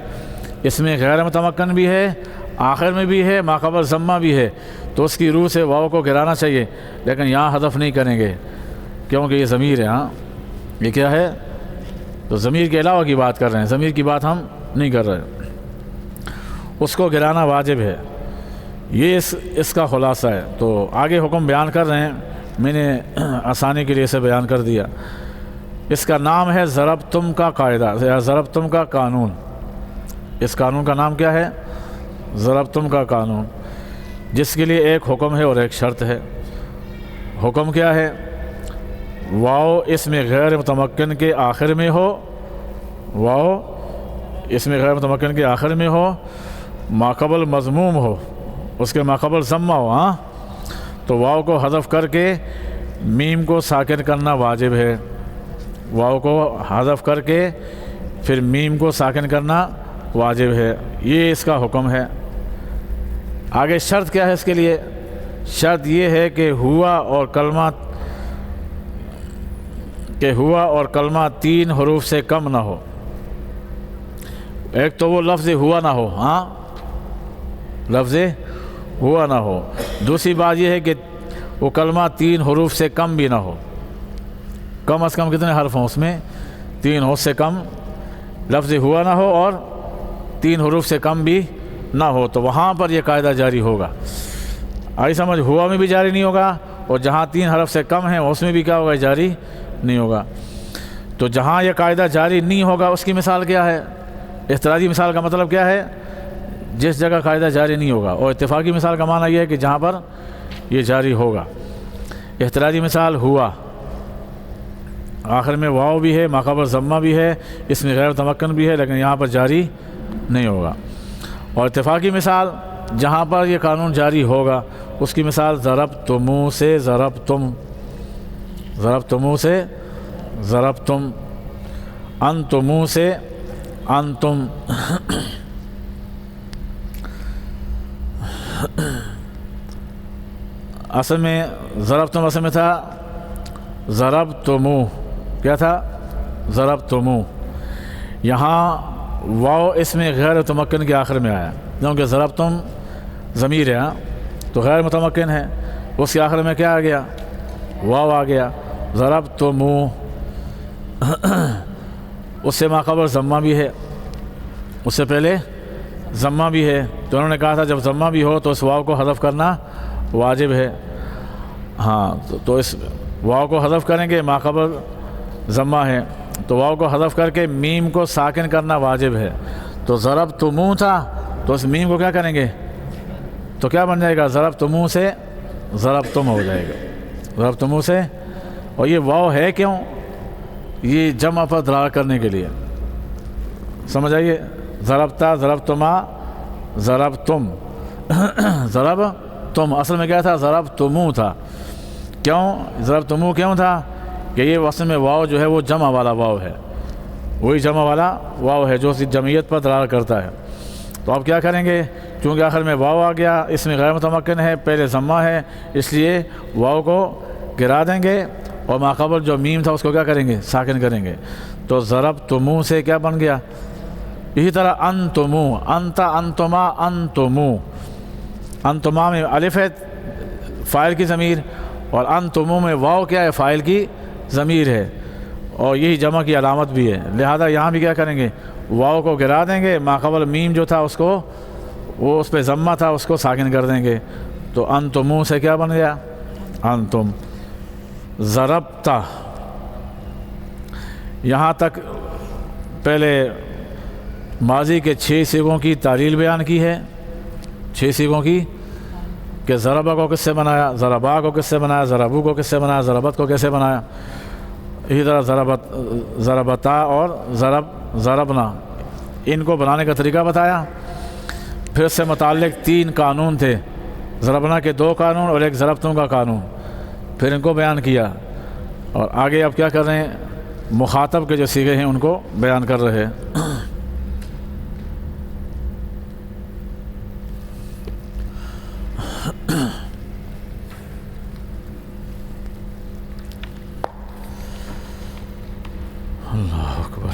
اس میں غیر متمکن بھی ہے، آخر میں بھی ہے، ماقبل ضمہ بھی ہے، تو اس کی روح سے واو کو گرانا چاہیے. لیکن یہاں حذف نہیں کریں گے کیونکہ یہ ضمیر ہے. یہ کیا ہے؟ تو ضمیر کے علاوہ کی بات کر رہے ہیں، ضمیر کی بات ہم نہیں کر رہے. اس کو گرانا واجب ہے. یہ اس کا خلاصہ ہے. تو آگے حکم بیان کر رہے ہیں، میں نے آسانی کے لیے اسے بیان کر دیا. اس کا نام ہے ضربتم کا قاعدہ یا ضربتم کا قانون. اس قانون کا نام کیا ہے؟ ضربتم کا قانون، جس کے لیے ایک حکم ہے اور ایک شرط ہے. حکم کیا ہے؟ واو اس میں غیر متمکن کے آخر میں ہو، واو اس میں غیر متمکن کے آخر میں ہو، ماقبل مضموم ہو، اس کے ماقبل ضمہ ہو. تو واو کو حذف کر کے میم کو ساکن کرنا واجب ہے. واو کو حذف کر کے پھر میم کو ساکن کرنا واجب ہے. یہ اس کا حکم ہے. آگے شرط کیا ہے اس کے لیے؟ شرط یہ ہے کہ ہوا اور کلمہ 3 حروف سے کم نہ ہو. ایک تو وہ لفظ ہوا نہ ہو، لفظ ہوا نہ ہو. دوسری بات یہ ہے کہ وہ کلمہ 3 حروف سے کم بھی نہ ہو. کم از کم کتنے حرف ہوں اس میں؟ 3 حروف سے کم لفظ ہوا نہ ہو اور 3 حروف سے کم بھی نہ ہو. تو وہاں پر یہ قاعدہ جاری ہوگا. آئی سمجھ؟ ہوا میں بھی جاری نہیں ہوگا اور جہاں 3 حرف سے کم ہیں اس میں بھی کیا ہوگا؟ جاری نہیں ہوگا. تو جہاں یہ قاعدہ جاری نہیں ہوگا اس کی مثال کیا ہے؟ احتراجی مثال کا مطلب کیا ہے؟ جس جگہ قاعدہ جاری نہیں ہوگا. اور اتفاقی مثال کا معنی یہ ہے کہ جہاں پر یہ جاری ہوگا. احتراجی مثال ہوا، آخر میں واو بھی ہے، ماقبل ضمہ بھی ہے، اس میں غیر متمکن بھی ہے، لیکن یہاں پر جاری نہیں ہوگا. اور اتفاقی مثال جہاں پر یہ قانون جاری ہوگا اس کی مثال ضربتمو سے ضربتم، ضربتمو سے ضربتم، انتمو سے انتم. اصل میں ضربتم اصل میں تھا ضربتمو. کیا تھا؟ ضربتمو. یہاں واو اس میں غیر متمکن کے آخر میں آیا کیونکہ ضربتم ضمیر ہے، تو غیر متمکن ہے. اس کے آخر میں کیا آ گیا؟ واو آ گیا. ضربتمو اس سے ماقبل ضمہ بھی ہے، اس سے پہلے ضمہ بھی ہے. تو انہوں نے کہا تھا جب ضمہ بھی ہو تو اس واو کو حذف کرنا واجب ہے. تو اس واو کو حذف کریں گے، ماقبل ضمہ ہے، تو واو کو حذف کر کے میم کو ساکن کرنا واجب ہے. تو ضربتمو تھا تو اس میم کو کیا کریں گے؟ تو کیا بن جائے گا؟ ضربتموہ سے ضربتم ہو جائے گا، ضربتموہ سے۔ اور یہ واو ہے کیوں؟ یہ جمع پر دلالت کرنے کے لیے، سمجھ آئیے؟ ضربتا، ضربتما، ضربتم، ضربتم، اصل میں کیا تھا؟ ضربتموہ تھا۔ کیوں ضربتموہ کیوں تھا؟ کہ یہ اصل میں واو جو ہے وہ جمع والا واو ہے، وہی جمع والا واو ہے جو جمعیت پر دلالت کرتا ہے۔ تو آپ کیا کریں گے؟ چونکہ آخر میں واو آ گیا، اس میں غیر متمکن ہے، پہلے ضمہ ہے، اس لیے واو کو گرا دیں گے اور ماقبل جو میم تھا اس کو کیا کریں گے؟ ساکن کریں گے۔ تو ضربتموہ سے کیا بن گیا؟ اسی طرح انتمو، انت، انتما، انتمو، انتما میں الف ہے فاعل کی ضمیر، اور انتمو میں واو کیا ہے؟ فاعل کی ضمیر ہے، اور یہی جمع کی علامت بھی ہے، لہذا یہاں بھی کیا کریں گے؟ واو کو گرا دیں گے، ماقبل میم جو تھا اس کو، وہ اس پہ ضمہ تھا، اس کو ساکن کر دیں گے۔ تو انتمو سے کیا بن گیا؟ انتم۔ ضربتا، یہاں تک پہلے ماضی کے 6 صیغوں کی تعلیل بیان کی ہے، 6 صیغوں کی، کہ ضربہ کو کس سے بنایا، ضربا کو کس سے بنایا، ضربو کو کس سے بنایا، ضربت کو کیسے بنایا۔ اسی طرح ضربتا اور ضربنا، ان کو بنانے کا طریقہ بتایا۔ پھر اس سے متعلق 3 قانون تھے، ضربنا کے 2 قانون اور ایک ضربتم کا قانون، پھر ان کو بیان کیا۔ اور آگے اب کیا کر رہے ہیں؟ مخاطب کے جو صیغے ہیں ان کو بیان کر رہے ہیں۔ اللہ اکبر۔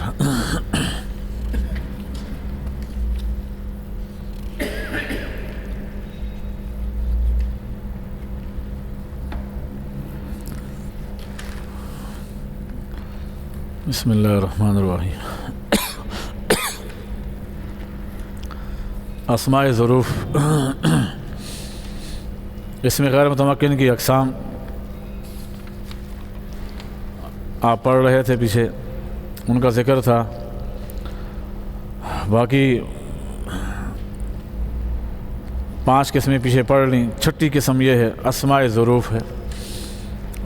بسم اللہ الرحمن الرحیم۔ اسماء ظروف، اس میں غیر متمکن کی اقسام آپ پڑھ رہے تھے پیچھے، ان کا ذکر تھا۔ باقی 5 قسمیں پیچھے پڑھ لیں، 6ٹھی قسم یہ ہے اسماء ظروف ہے۔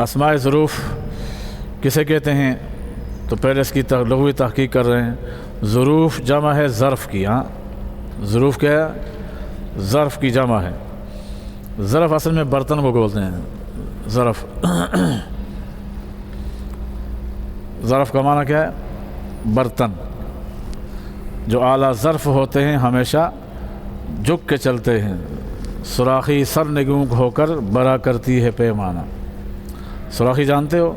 اسماء ظروف کسے کہتے ہیں؟ تو پہلے اس کی لغوی تحقیق کر رہے ہیں۔ ظروف جمع ہے ظرف کی، ہاں ظروف کیا ہے؟ ظرف کی جمع ہے۔ ظرف اصل میں برتن کو بولتے ہیں، ظرف، ظرف کا معنی کیا ہے؟ برتن۔ جو اعلیٰ ظرف ہوتے ہیں ہمیشہ جھک کے چلتے ہیں، سوراخی سر نگوں ہو کر برا کرتی ہے پیمانہ۔ سوراخی جانتے ہو؟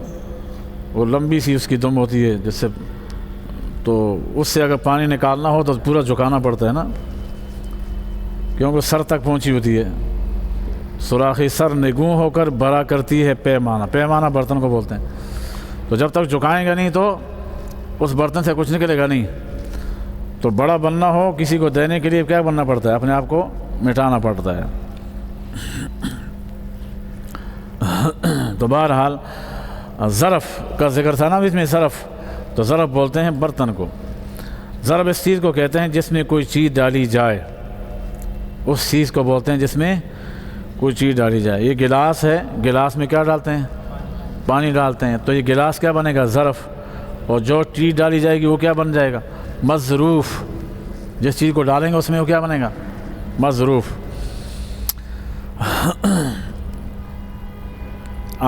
وہ لمبی سی اس کی دم ہوتی ہے، جس سے تو اس سے اگر پانی نکالنا ہو تو پورا جھکانا پڑتا ہے نا، کیونکہ سر تک پہنچی ہوتی ہے۔ سوراخی سر نگوں ہو کر برا کرتی ہے پیمانہ، پیمانہ برتن کو بولتے ہیں۔ تو جب تک جھکائیں گا نہیں تو اس برتن سے کچھ نکلے گا نہیں۔ تو بڑا بننا ہو کسی کو دینے کے لیے کیا بننا پڑتا ہے؟ اپنے آپ کو مٹانا پڑتا ہے۔ تو بہرحال ظرف کا ذکر تھا نا اس میں، ظرف، تو ظرف بولتے ہیں برتن کو۔ ضرب اس چیز کو کہتے ہیں جس میں کوئی چیز ڈالی جائے، اس چیز کو بولتے ہیں جس میں کوئی چیز ڈالی جائے۔ یہ گلاس ہے، گلاس میں کیا ڈالتے ہیں؟ پانی ڈالتے ہیں، تو یہ گلاس کیا بنے گا؟ ظرف۔ اور جو چیز ڈالی جائے گی وہ کیا بن جائے گا؟ مظروف۔ جس چیز کو ڈالیں گے اس میں وہ کیا بنے گا؟ مظروف۔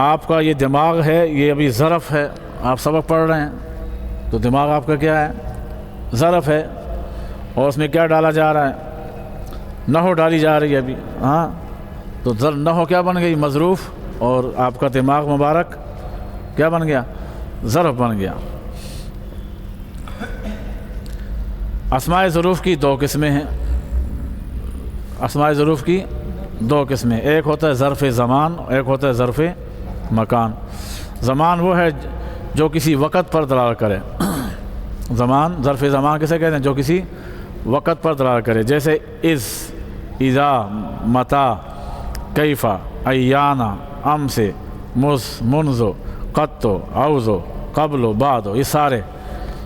آپ کا یہ دماغ ہے، یہ ابھی ظرف ہے، آپ سبق پڑھ رہے ہیں تو دماغ آپ کا کیا ہے؟ ظرف ہے، اور اس میں کیا ڈالا جا رہا ہے؟ نحو ڈالی جا رہی ہے ابھی، ہاں، تو نحو کیا بن گئی؟ مظروف، اور آپ کا دماغ مبارک کیا بن گیا؟ ظرف بن گیا۔ اسماء ظروف کی 2 قسمیں ہیں۔ اسماء ظروف کی 2 قسمیں، ایک ہوتا ہے ظرف زمان، ایک ہوتا ہے ظرف مکان۔ زمان وہ ہے جو کسی وقت پر دلالت کرے، زمان، ظرف زمان کسے کہتے ہیں؟ جو کسی وقت پر دلالت کرے، جیسے از، اذا، متا، کیفا، ایانا، امس، مز، منذ، قط، عوض، قبل، بعد، یہ سارے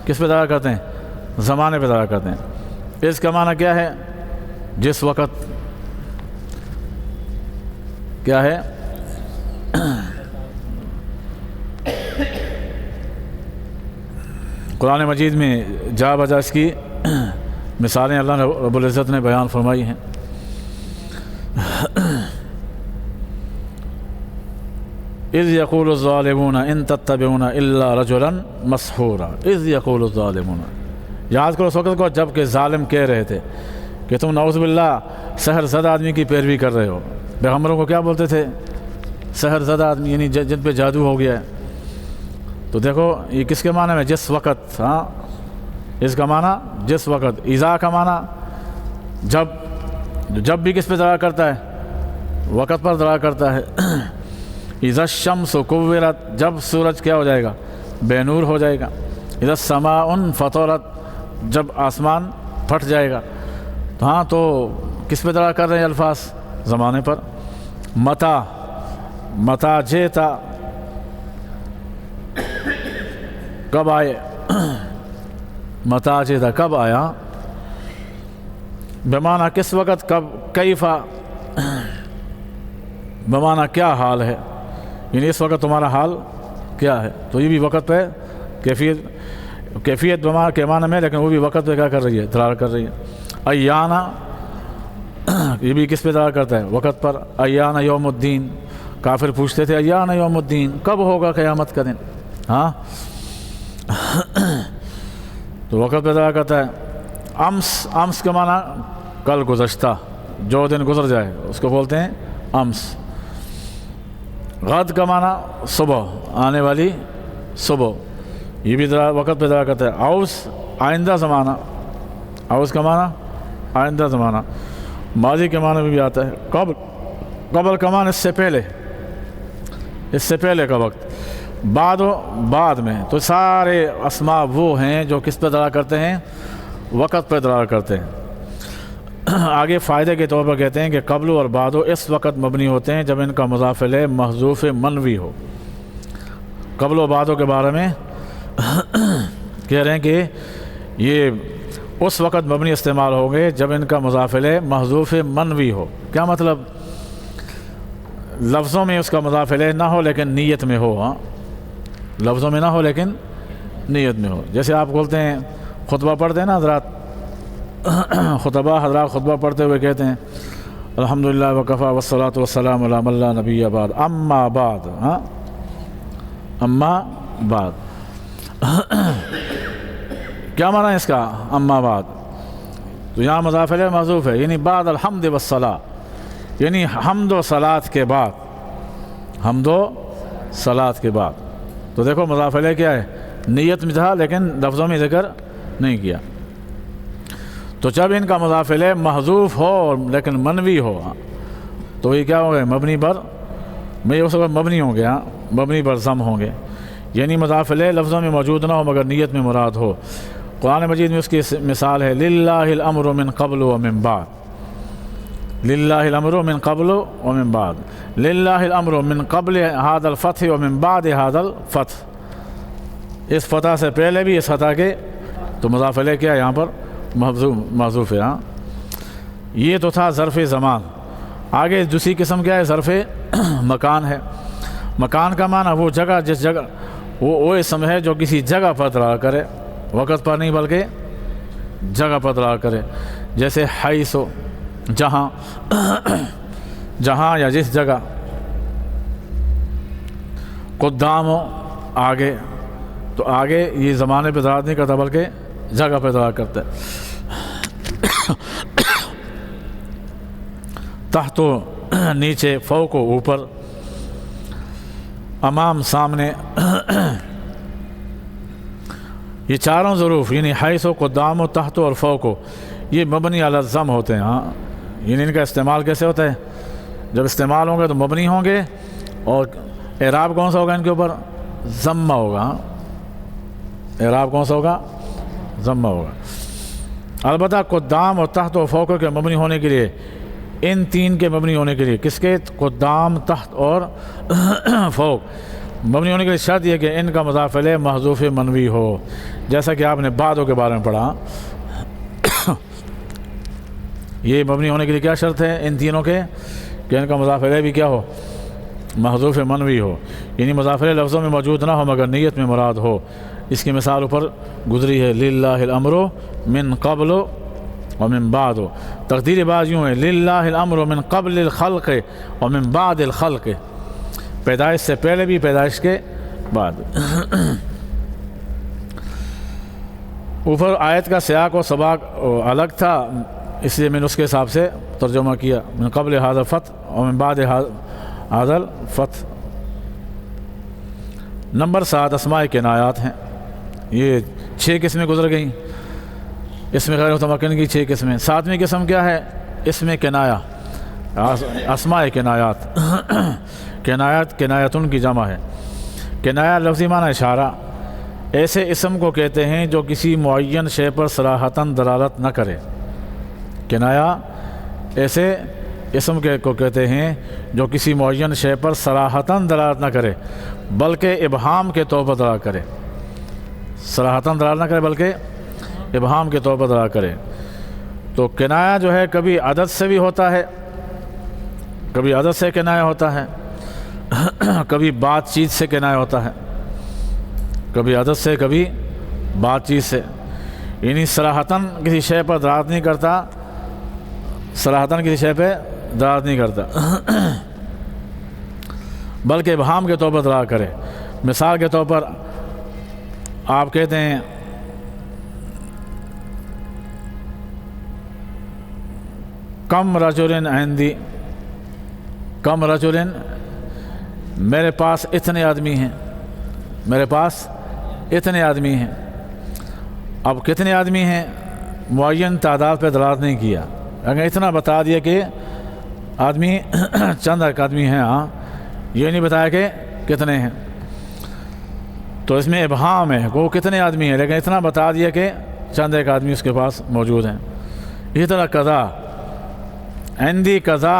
کس پہ دلالت کرتے ہیں؟ زمانے پہ دلالت کرتے ہیں۔ اس کا معنی کیا ہے؟ جس وقت، کیا ہے؟ قرآن مجید میں جا بجا اس کی مثالیں اللہ رب العزت نے بیان فرمائی ہیں۔ اذ یقول الظالمون ان تتبعون الا رجلا مسحورا، اذ یقول الظالمون، یاد کرو اس وقت کو جب کہ ظالم کہہ رہے تھے کہ تم نعوذ باللہ سحر زدہ آدمی کی پیروی کر رہے ہو۔ پیغمبروں کو کیا بولتے تھے؟ سحر زدہ آدمی، یعنی جن پہ جادو ہو گیا ہے۔ تو دیکھو یہ کس کے معنی میں؟ جس وقت، ہاں اس کا معنی جس وقت، اذا کا معنی جب بھی کس پہ دلالت کرتا ہے؟ وقت پر دلالت کرتا ہے۔ اذا الشمس کورت، جب سورج کیا ہو جائے گا؟ بے نور ہو جائے گا۔ اذا السماء فطرت، جب آسمان پھٹ جائے گا۔ تو ہاں تو کس پہ دلالت کر رہے ہیں الفاظ؟ زمانے پر۔ متا جیتا، کب آئے؟ متا جیتا، کب آیا؟ بمعنی کس وقت، کب، کیفا بمعنی کیا حال ہے، یعنی اس وقت تمہارا حال کیا ہے۔ تو یہ بھی وقت پہ کیفیت بمعنی کے معنی میں، لیکن وہ بھی وقت پہ کیا کر رہی ہے؟ دلالت کر رہی ہے۔ ایانا، یہ بھی کس پہ دلالت کرتا ہے؟ وقت پر۔ ایانا یوم الدین، کافر پوچھتے تھے ایانا یوم الدین، کب ہوگا قیامت کا دن؟ ہاں تو وقت پہ دلالت کرتا ہے۔ امس کا معنی کل گزشتہ، جو دن گزر جائے اس کو بولتے ہیں امس۔ غد کا معنی صبح، آنے والی صبح، یہ بھی وقت پہ دلالت کرتا ہے۔ اوس، آئندہ زمانہ، اوس کا معنی آئندہ زمانہ، ماضی کے معنی میں بھی آتا ہے۔ قبل کا معنی اس سے پہلے کا وقت۔ بعد میں، تو سارے اسماء وہ ہیں جو کس پہ دلالت کرتے ہیں؟ وقت پہ دلالت کرتے ہیں۔ آگے فائدے کے طور پر کہتے ہیں کہ قبل اور بعد اس وقت مبنی ہوتے ہیں جب ان کا مضاف الیہ محذوف منوی ہو۔ قبل و بعد کے بارے میں کہہ رہے ہیں کہ یہ اس وقت مبنی استعمال ہوں گے جب ان کا مضاف الیہ محذوف منوی ہو۔ کیا مطلب؟ لفظوں میں اس کا مضاف الیہ نہ ہو لیکن نیت میں ہو۔ ہاں لفظوں میں نہ ہو لیکن نیت میں ہو۔ جیسے آپ بولتے ہیں، خطبہ پڑھتے ہیں نا حضرات، حضرات خطبہ پڑھتے ہوئے کہتے ہیں الحمدللہ وکفا والصلاۃ والسلام علی من لا نبی بعد، اما بعد۔ ہاں اما بعد کیا معنی ہے اس کا؟ اما بعد، تو یہاں مضاف الیہ محذوف ہے، یعنی بعد الحمد والصلاۃ، یعنی حمد و صلاۃ کے بعد، حمد و صلاۃ کے بعد۔ تو دیکھو مضاف الیہ کیا ہے؟ نیت میں تھا لیکن لفظوں میں ذکر نہیں کیا۔ تو جب ان کا مضاف الیہ محذوف ہو لیکن منوی ہو تو یہ کیا ہو گئے؟ مبنی پر، میں اس وقت مبنی ہوں گے، مبنی پر ضم ہوں گے، یعنی مضاف الیہ لفظوں میں موجود نہ ہو مگر نیت میں مراد ہو۔ قرآن مجید میں اس کی مثال ہے للہ الامر من قبل ومن بعد، للہ الامر من قبل ومن بعد، للہ الامر من قبل هذا الفتح ومن بعد هذا الفتح، اس فتح سے پہلے بھی اس فتح کے، تو مضاف الیہ کیا ہے یہاں پر؟ محذوف ہے۔ ہاں یہ تو تھا ظرف زمان۔ آگے دوسری قسم کیا ہے؟ ظرف مکان ہے۔ مکان کا معنی وہ جگہ، جس جگہ، وہ اسم ہے جو کسی جگہ پر دلالت کرے، وقت پر نہیں بلکہ جگہ پر دلالت کرے۔ جیسے حیث، جہاں، جہاں یا جس جگہ۔ قدام، آگے، تو آگے یہ زمانے پہ دلالت نہیں کرتا بلکہ جگہ پہ دلالت کرتا ہے۔ تحت، نیچے، فوق، اوپر، امام، سامنے، یہ چاروں ظروف یعنی حیث و قدام و تحت اور فوق یہ مبنی علی الضم ہوتے ہیں۔ ہاں یعنی ان کا استعمال کیسے ہوتا ہے؟ جب استعمال ہوں گے تو مبنی ہوں گے، اور اعراب کون سا ہوگا ان کے اوپر؟ ضمہ ہوگا۔ اعراب کون سا ہوگا؟ ضمہ ہوگا۔ البتہ قدام اور تحت و فوق کے مبنی ہونے کے لیے، ان تین کے مبنی ہونے کے لیے، کس کے؟ قدام، تحت اور فوق مبنی ہونے کے لیے شرط یہ کہ ان کا مضاف الیہ محذوف منوی ہو، جیسا کہ آپ نے بعدوں کے بارے میں پڑھا۔ یہ مبنی ہونے کے لیے کیا شرط ہے ان تینوں کے؟ کہ ان کا مضاف الیہ بھی کیا ہو، محذوف منوی ہو، یعنی مضاف الیہ لفظوں میں موجود نہ ہو مگر نیت میں مراد ہو۔ اس کی مثال اوپر گزری ہے، للہ الامر من قبل ومن بعد، تقدیر بعض یوں ہے، للہ الامر من قبل الخلق ومن بعد الخلق، پیدائش سے پہلے بھی پیدائش کے بعد۔ اوپر آیت کا سیاق و سباق الگ تھا، اس لیے میں نے اس کے حساب سے ترجمہ کیا، من قبل ھذا الفتح ومن بعد ھذا الفتح۔ نمبر 7 اسماء کنایات ہیں، یہ 6 قسمیں گزر گئیں، اس میں غیر متمکن کی 6 قسمیں۔ 7ویں قسم کیا ہے؟ اسم کنایہ، اسماء کنایات۔ کنایات کنایتن کی جمع ہے۔ کنایہ لفظی معنی اشارہ، ایسے اسم کو کہتے ہیں جو کسی معین شے پر صراحتاً دلالت نہ کرے۔ کنایہ ایسے اسم کو کہتے ہیں جو کسی معین شے پر صراحتاً دلالت نہ کرے بلکہ ابہام کے طور پر دلالت کرے، صراحتاً دلالت نہ کرے بلکہ ابہام کے طور پر دلالت کرے۔ تو کنایہ جو ہے کبھی عدد سے بھی ہوتا ہے، کبھی عدد سے کنایہ ہوتا ہے، کبھی بات چیت سے کنایہ ہوتا ہے، کبھی عدد سے کبھی بات چیت سے، یعنی صراحتاً کسی شے پر دلالت نہیں کرتا، صراحتاً کسی شے پہ دلالت نہیں کرتا بلکہ ابہام کے طور پر دلالت کرے۔ مثال کے طور پر آپ کہتے ہیں کم رجل عندی، کم رجل، میرے پاس اتنے آدمی ہیں، میرے پاس اتنے آدمی ہیں۔ اب کتنے آدمی ہیں؟ معین تعداد پہ دلالت نہیں کیا، اگر اتنا بتا دیا کہ آدمی چند ایک آدمی ہیں، ہاں یہ نہیں بتایا کہ کتنے ہیں، تو اس میں ابہام ہے، وہ کتنے آدمی ہیں، لیکن اتنا بتا دیا کہ چند ایک آدمی اس کے پاس موجود ہیں۔ اسی طرح قضا، عندی قضا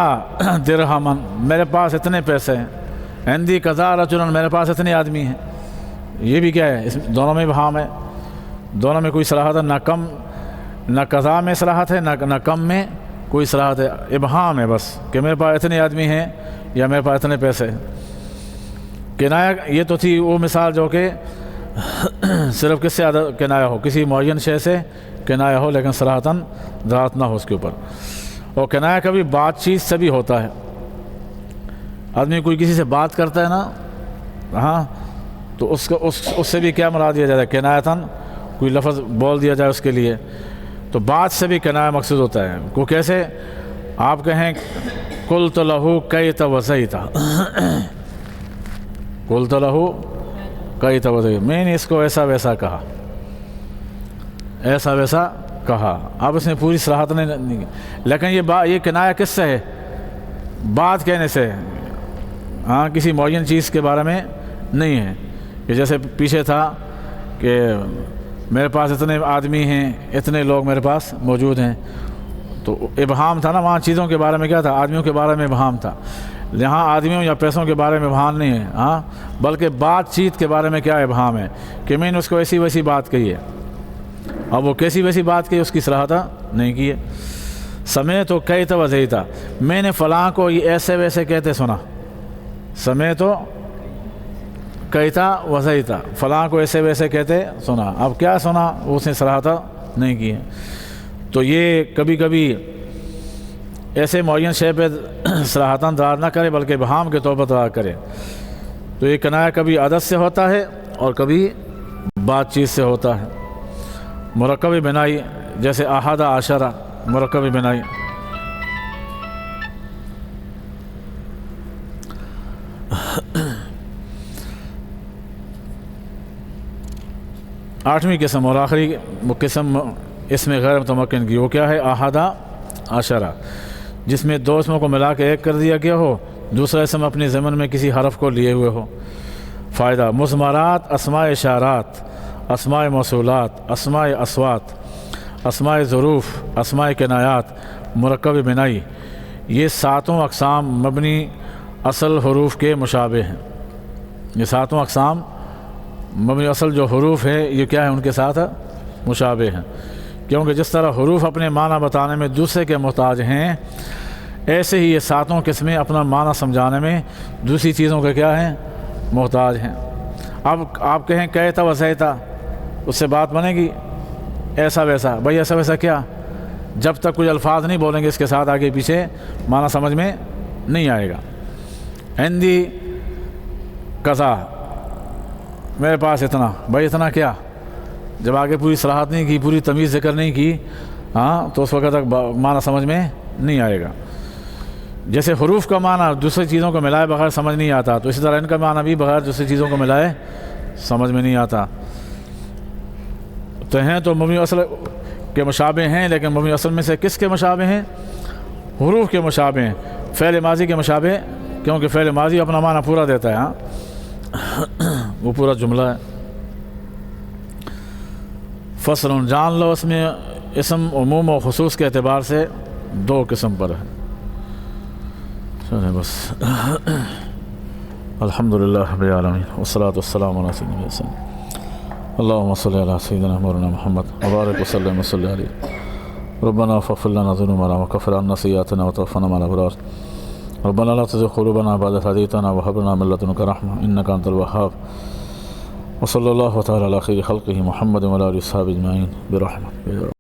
درہمن، میرے پاس اتنے پیسے ہیں، عندی قضا رجلن، میرے پاس اتنے آدمی ہیں، یہ بھی کیا ہے؟ اس دونوں میں ابہام ہے، دونوں میں کوئی صراحت نہ کم، نہ قضا میں صراحت ہے نہ کم میں کوئی صراحت ہے، ابہام ہے بس کہ میرے پاس اتنے آدمی ہیں یا میرے پاس اتنے پیسے ہیں۔ کنایہ یہ تو تھی وہ مثال جو کہ صرف کس سے کنایہ ہو، کسی معین شے سے کنایہ ہو لیکن صراحتاً دلالت نہ ہو اس کے اوپر۔ اور کنایہ کبھی بات چیت سے بھی ہوتا ہے، آدمی کوئی کسی سے بات کرتا ہے نا، ہاں تو اس سے بھی کیا مراد دیا جاتا ہے؟ کنایتاً کوئی لفظ بول دیا جائے اس کے لیے، تو بات سے بھی کنایہ مقصود ہوتا ہے۔ کو کیسے؟ آپ کہیں قلت لہ کیت وزیت، قلت لہ کیت وزیت، میں نے اس کو ایسا ویسا کہا، ایسا ویسا کہا، اب اس نے پوری صراحت نہیں، لیکن یہ کنایہ کس سے ہے؟ بات کہنے سے، ہاں کسی معین چیز کے بارے میں نہیں ہے، کہ جیسے پیچھے تھا کہ میرے پاس اتنے آدمی ہیں، اتنے لوگ میرے پاس موجود ہیں، تو ابہام تھا نا، وہاں چیزوں کے بارے میں کیا تھا؟ آدمیوں کے بارے میں ابہام تھا، یہاں آدمیوں یا پیسوں کے بارے میں ابہام نہیں ہے، ہاں بلکہ بات چیت کے بارے میں کیا ابہام ہے کہ میں نے اس کو ایسی ویسی بات کہی ہے، اب وہ کیسی ویسی بات کہی اس کی صراحت نہیں کی ہے۔ سمیت و کیت وزیت، میں نے فلاں کو یہ ایسے ویسے کہتے سنا، سمیت و کیتا وزیتا، فلاں کو ایسے ویسے کہتے سنا، اب کیا سنا وہ اس نے صراحت نہیں کی ہے۔ تو یہ کبھی کبھی ایسے معین شے پہ صراحتاً دلالت نہ کرے بلکہ ابہام کے طور پر دلالت کرے، تو یہ کنایہ کبھی عدد سے ہوتا ہے اور کبھی بات چیت سے ہوتا ہے۔ مرکب بنائی جیسے احد عشرہ، مرکب بنائی، آٹھویں قسم اور آخری قسم اس میں غیر متمکن کی، وہ کیا ہے؟ احد عشرہ، جس میں دو اسموں کو ملا کے ایک کر دیا گیا ہو، دوسرا اسم اپنے ضمن میں کسی حرف کو لیے ہوئے ہو۔ فائدہ: مضمرات، اسماء اشارات، اسماء موصولات، اسماء اصوات، اسماء ظروف، اسماء کنایات، مرکب بنائی، یہ ساتوں اقسام مبنی اصل حروف کے مشابہ ہیں۔ یہ ساتوں اقسام مبنی اصل جو حروف ہے یہ کیا ہے؟ ان کے ساتھ مشابہ ہیں، کیونکہ جس طرح حروف اپنے معنی بتانے میں دوسرے کے محتاج ہیں، ایسے ہی یہ ساتوں قسمیں اپنا معنی سمجھانے میں دوسری چیزوں کے کیا ہیں؟ محتاج ہیں۔ اب آپ کہیں کہتا وسیتا، اس سے بات بنے گی؟ ایسا ویسا، بھائی ایسا ویسا کیا؟ جب تک کچھ الفاظ نہیں بولیں گے اس کے ساتھ آگے پیچھے معنی سمجھ میں نہیں آئے گا۔ عندی قضا، میرے پاس اتنا، بھائی اتنا کیا؟ جب آگے پوری صلاحت نہیں کی، پوری تمیز ذکر نہیں کی، تو اس وقت تک معنی سمجھ میں نہیں آئے گا۔ جیسے حروف کا معنی دوسری چیزوں کو ملائے بغیر سمجھ نہیں آتا، تو اسی طرح ان کا معنی بھی بغیر دوسری چیزوں کو ملائے سمجھ میں نہیں آتا۔ تو ہیں تو مبنی اصل کے مشابہ ہیں، لیکن مبنی اصل میں سے کس کے مشابہ ہیں؟ حروف کے مشابہ ہیں، فعل ماضی کے مشابہ، کیونکہ فعل ماضی اپنا معنی پورا دیتا ہے، وہ پورا جملہ ہے۔ فصل، جان لو اس میں اسم عموم و خصوص کے اعتبار سے دو قسم پر ہے۔ چلیں بس، الحمدللہ رب العالمین والصلاة والسلام علی سیدنا محمد، اللہم صلی علی سیدنا مولانا محمد وبارک وسلم وصلی علیہ۔ ربنا فاغفر لنا ذنوبنا وکفر عنا سیئاتنا وتوفنا مع الابرار۔ ربنا لا تزغ قلوبنا بعد إذ هديتنا وهب لنا من لدنك رحمة إنك أنت الوهاب۔ وصلى الله تعالى على خير خلقه محمد وعلى آله وصحبه أجمعين برحمته۔